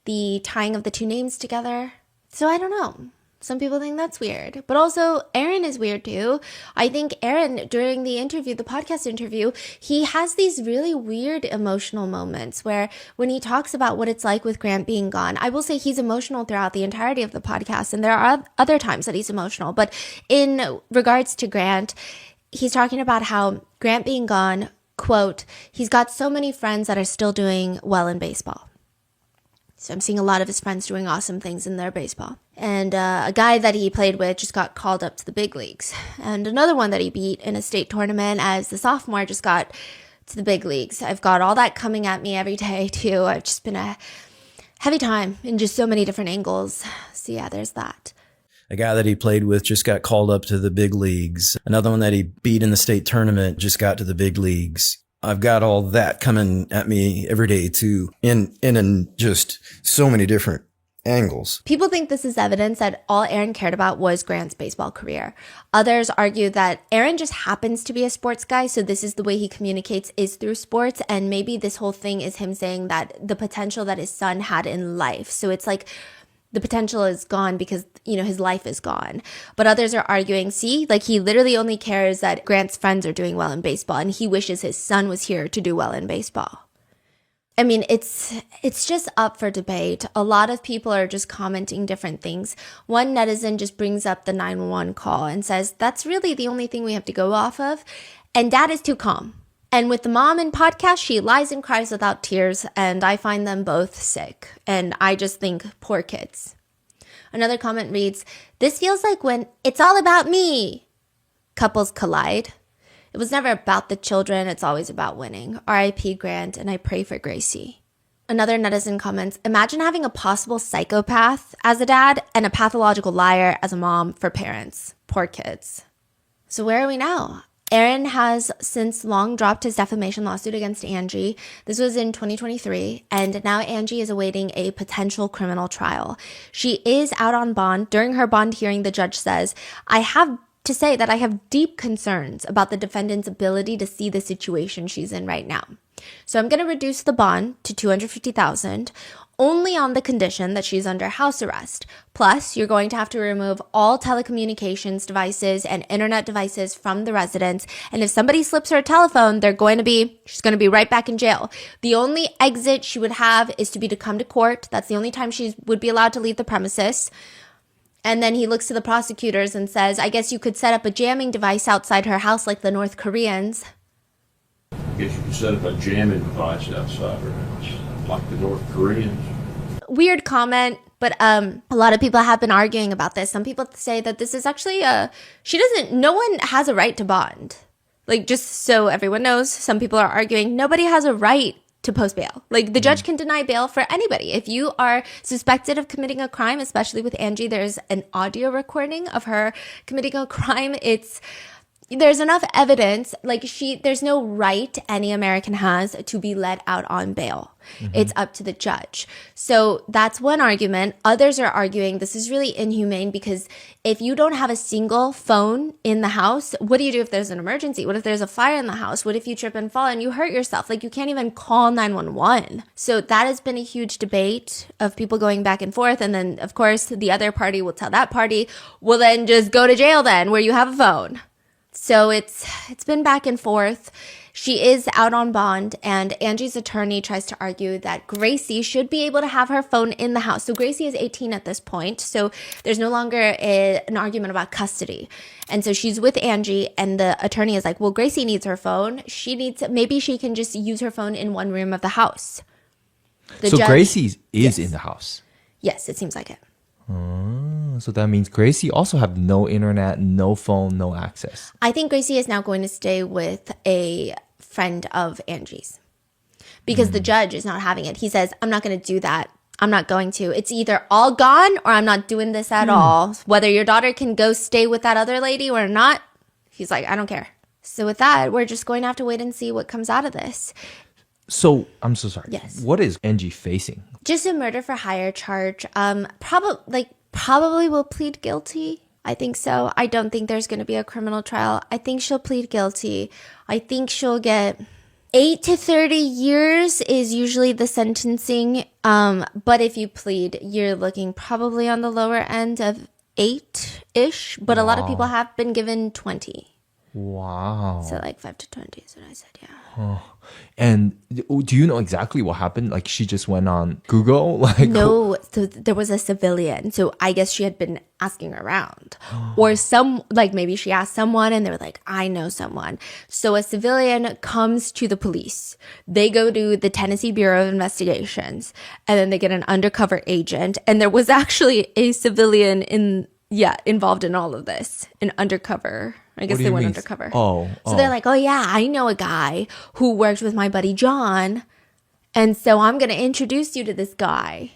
the tying of the 2 names together. So I don't know. Some people think that's weird, but also Aaron is weird too. I think Aaron, during the interview, the podcast interview, he has these really weird emotional moments where when he talks about what it's like with Grant being gone, I will say he's emotional throughout the entirety of the podcast. And there are other times that he's emotional, but in regards to Grant, he's talking about how Grant being gone, quote, he's got so many friends that are still doing well in baseball. So I'm seeing a lot of his friends doing awesome things in their baseball. And a guy that he played with just got called up to the big leagues. And another one that he beat in a state tournament as the sophomore just got to the big leagues. I've got all that coming at me every day too. I've just been a heavy time in just so many different angles. So yeah, there's that. A guy that he played with just got called up to the big leagues. Another one that he beat in the state tournament just got to the big leagues. I've got all that coming at me every day too, in just so many different angles. People think this is evidence that all Aaron cared about was Grant's baseball career. Others argue that Aaron just happens to be a sports guy, so this is the way he communicates is through sports, and maybe this whole thing is him saying that the potential that his son had in life. So it's like the potential is gone because, his life is gone. But others are arguing, see, like he literally only cares that Grant's friends are doing well in baseball and he wishes his son was here to do well in baseball. I mean, it's just up for debate. A lot of people are just commenting different things. One netizen just brings up the 911 call and says, that's really the only thing we have to go off of. And Dad is too calm. And with the mom in podcast, she lies and cries without tears, and I find them both sick. And I just think, poor kids. Another comment reads, this feels like when it's all about me. Couples collide. It was never about the children, it's always about winning. R.I.P. Grant, and I pray for Gracie. Another netizen comments, imagine having a possible psychopath as a dad and a pathological liar as a mom for parents. Poor kids. So where are we now? Aaron has since long dropped his defamation lawsuit against Angie. This was in 2023, and now Angie is awaiting a potential criminal trial. She is out on bond. During her bond hearing, the judge says, I have to say that I have deep concerns about the defendant's ability to see the situation she's in right now. So I'm going to reduce the bond to $250,000 only on the condition that she's under house arrest. Plus, you're going to have to remove all telecommunications devices and internet devices from the residence. And if somebody slips her a telephone, she's going to be right back in jail. The only exit she would have is to come to court. That's the only time she would be allowed to leave the premises. And then he looks to the prosecutors and says, I guess you could set up a jamming device outside her house like the North Koreans. I guess you could set up a jamming device outside her house, like the North Koreans. Weird comment, but a lot of people have been arguing about this. Some people say that this is actually no one has a right to bond. Like, just so everyone knows, some people are arguing nobody has a right to post bail. Like the judge can deny bail for anybody. If you are suspected of committing a crime, especially with Angie, there's an audio recording of her committing a crime. There's enough evidence, like there's no right any American has to be let out on bail. It's up to the judge. So that's one argument. Others are arguing this is really inhumane because if you don't have a single phone in the house, what do you do if there's an emergency? What if there's a fire in the house? What if you trip and fall and you hurt yourself? Like you can't even call 911. So that has been a huge debate of people going back and forth. And then of course the other party will tell that party, well then just go to jail then where you have a phone. So it's been back and forth. She is out on bond, and Angie's attorney tries to argue that Gracie should be able to have her phone in the house. So Gracie is 18 at this point, so there's no longer an argument about custody. And so she's with Angie, and the attorney is like, well, Gracie needs her phone. Maybe she can just use her phone in one room of the house. So Gracie is in the house? Yes, it seems like it. So that means Gracie also have no internet, no phone, no access. I think Gracie is now going to stay with a friend of Angie's because the judge is not having it. He says, I'm not going to do that. I'm not going to. It's either all gone or I'm not doing this at all. Whether your daughter can go stay with that other lady or not, he's like, I don't care. So with that, we're just going to have to wait and see what comes out of this. So I'm so sorry. Yes. What is Angie facing? Just a murder for hire charge. Probably will plead guilty. I think so. I don't think there's going to be a criminal trial. I think she'll plead guilty. I think she'll get 8 to 30 years is usually the sentencing. But if you plead, you're looking probably on the lower end of 8-ish. But a lot of people have been given 20. Wow. So like 5 to 20 is what I said, yeah. And do you know exactly what happened? Like she just went on Google? No, so there was a civilian. So I guess she had been asking around. Or maybe she asked someone and they were like, I know someone. So a civilian comes to the police. They go to the Tennessee Bureau of Investigations and then they get an undercover agent. And there was actually a civilian involved in all of this, an undercover. I guess they went undercover. So they're like, oh yeah, I know a guy who worked with my buddy John. And so I'm going to introduce you to this guy.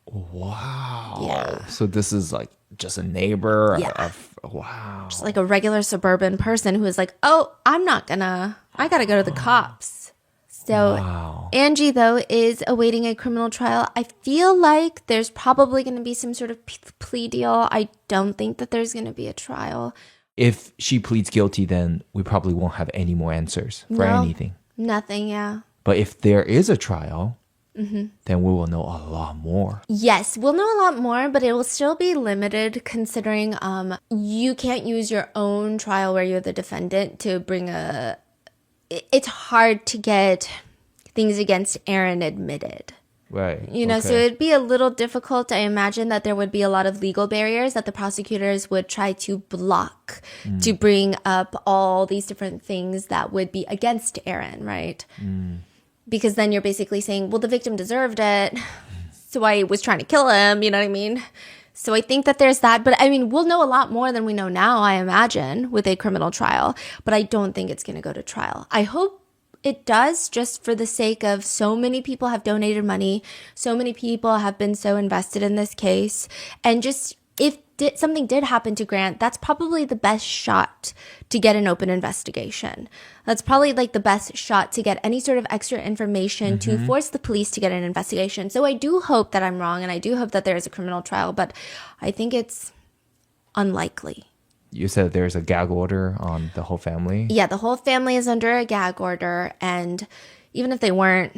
Wow. Yeah. So this is like just a neighbor? Yeah. Wow. Just like a regular suburban person who is like, oh, I got to go to the cops. So Wow. Angie, though, is awaiting a criminal trial. I feel like there's probably going to be some sort of plea deal. I don't think that there's going to be a trial. If she pleads guilty, then we probably won't have any more answers for anything. Nothing, yeah. But if there is a trial, then we will know a lot more. Yes, we'll know a lot more, but it will still be limited considering you can't use your own trial where you're the defendant to bring it's hard to get things against Aaron admitted. Right. So it'd be a little difficult. I imagine that there would be a lot of legal barriers that the prosecutors would try to block to bring up all these different things that would be against Aaron, right? Because then you're basically saying, well, the victim deserved it, so I was trying to kill him, you know what I mean? So I think that there's that. But I mean, we'll know a lot more than we know now, I imagine, with a criminal trial. But I don't think it's going to go to trial. I hope it does, just for the sake of so many people have donated money. So many people have been so invested in this case. And just if something did happen to Grant, that's probably the best shot to get an open investigation. That's probably like the best shot to get any sort of extra information to force the police to get an investigation. So I do hope that I'm wrong, and I do hope that there is a criminal trial, but I think it's unlikely. You said there's a gag order on the whole family? Yeah, the whole family is under a gag order, and even if they weren't,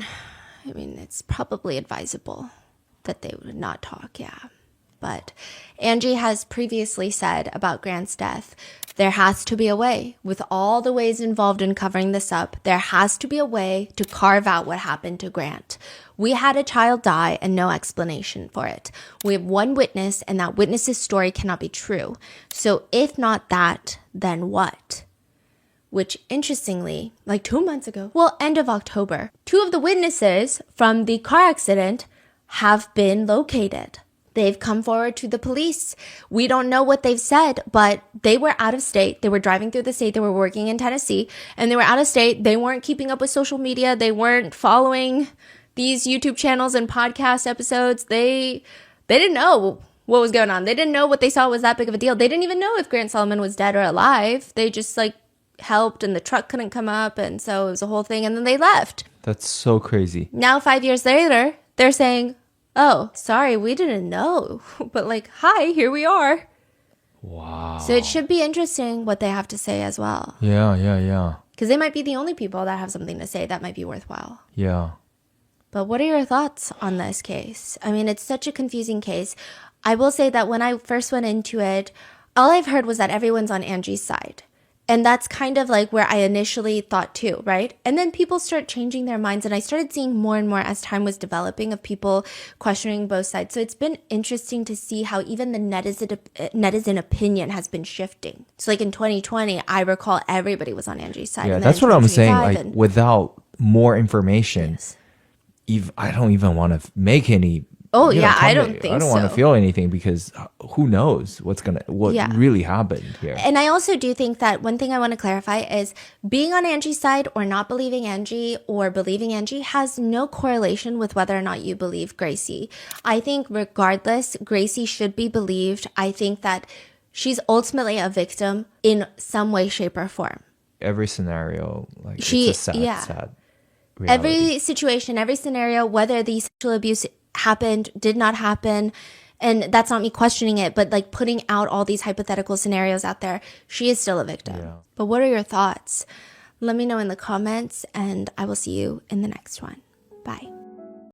I mean, it's probably advisable that they would not talk, yeah. But Angie has previously said about Grant's death, there has to be a way. With all the ways involved in covering this up, there has to be a way to carve out what happened to Grant. We had a child die and no explanation for it. We have one witness, and that witness's story cannot be true. So if not that, then what? Which, interestingly, like 2 months ago, end of October, 2 of the witnesses from the car accident have been located. They've come forward to the police. We don't know what they've said, but they were out of state. They were driving through the state. They were working in Tennessee, and they were out of state. They weren't keeping up with social media. They weren't following these YouTube channels and podcast episodes. They didn't know what was going on. They didn't know what they saw was that big of a deal. They didn't even know if Grant Solomon was dead or alive. They just like helped, and the truck couldn't come up, and so it was a whole thing, and then they left. That's so crazy. Now 5 years later, they're saying, oh, sorry, we didn't know. But like, hi, here we are. Wow. So it should be interesting what they have to say as well. Yeah. Because they might be the only people that have something to say that might be worthwhile. Yeah. But what are your thoughts on this case? I mean, it's such a confusing case. I will say that when I first went into it, all I've heard was that everyone's on Angie's side. And that's kind of like where I initially thought too, right? And then people start changing their minds. And I started seeing more and more as time was developing of people questioning both sides. So it's been interesting to see how even the netizen opinion has been shifting. So like in 2020, I recall everybody was on Angie's side. Yeah, And then that's what I'm saying. 2025 Like, without more information, Yes. I don't even want to make any. Oh, you know, yeah, I comment. don't think I don't want to so. feel anything, because who knows what Yeah. really happened here. And I also do think that one thing I want to clarify is being on Angie's side or not believing Angie or believing Angie has no correlation with whether or not you believe Gracie. I think regardless, Gracie should be believed. I think that she's ultimately a victim in some way, shape, or form. Every scenario, like, She- it's a sad, yeah. sad reality. Every situation, every scenario, whether the sexual abuse happened, did not happen, and that's not me questioning it, but like putting out all these hypothetical scenarios out there, she is still a victim. Yeah. But what are your thoughts? Let me know in the comments, and I will see you in the next one. Bye.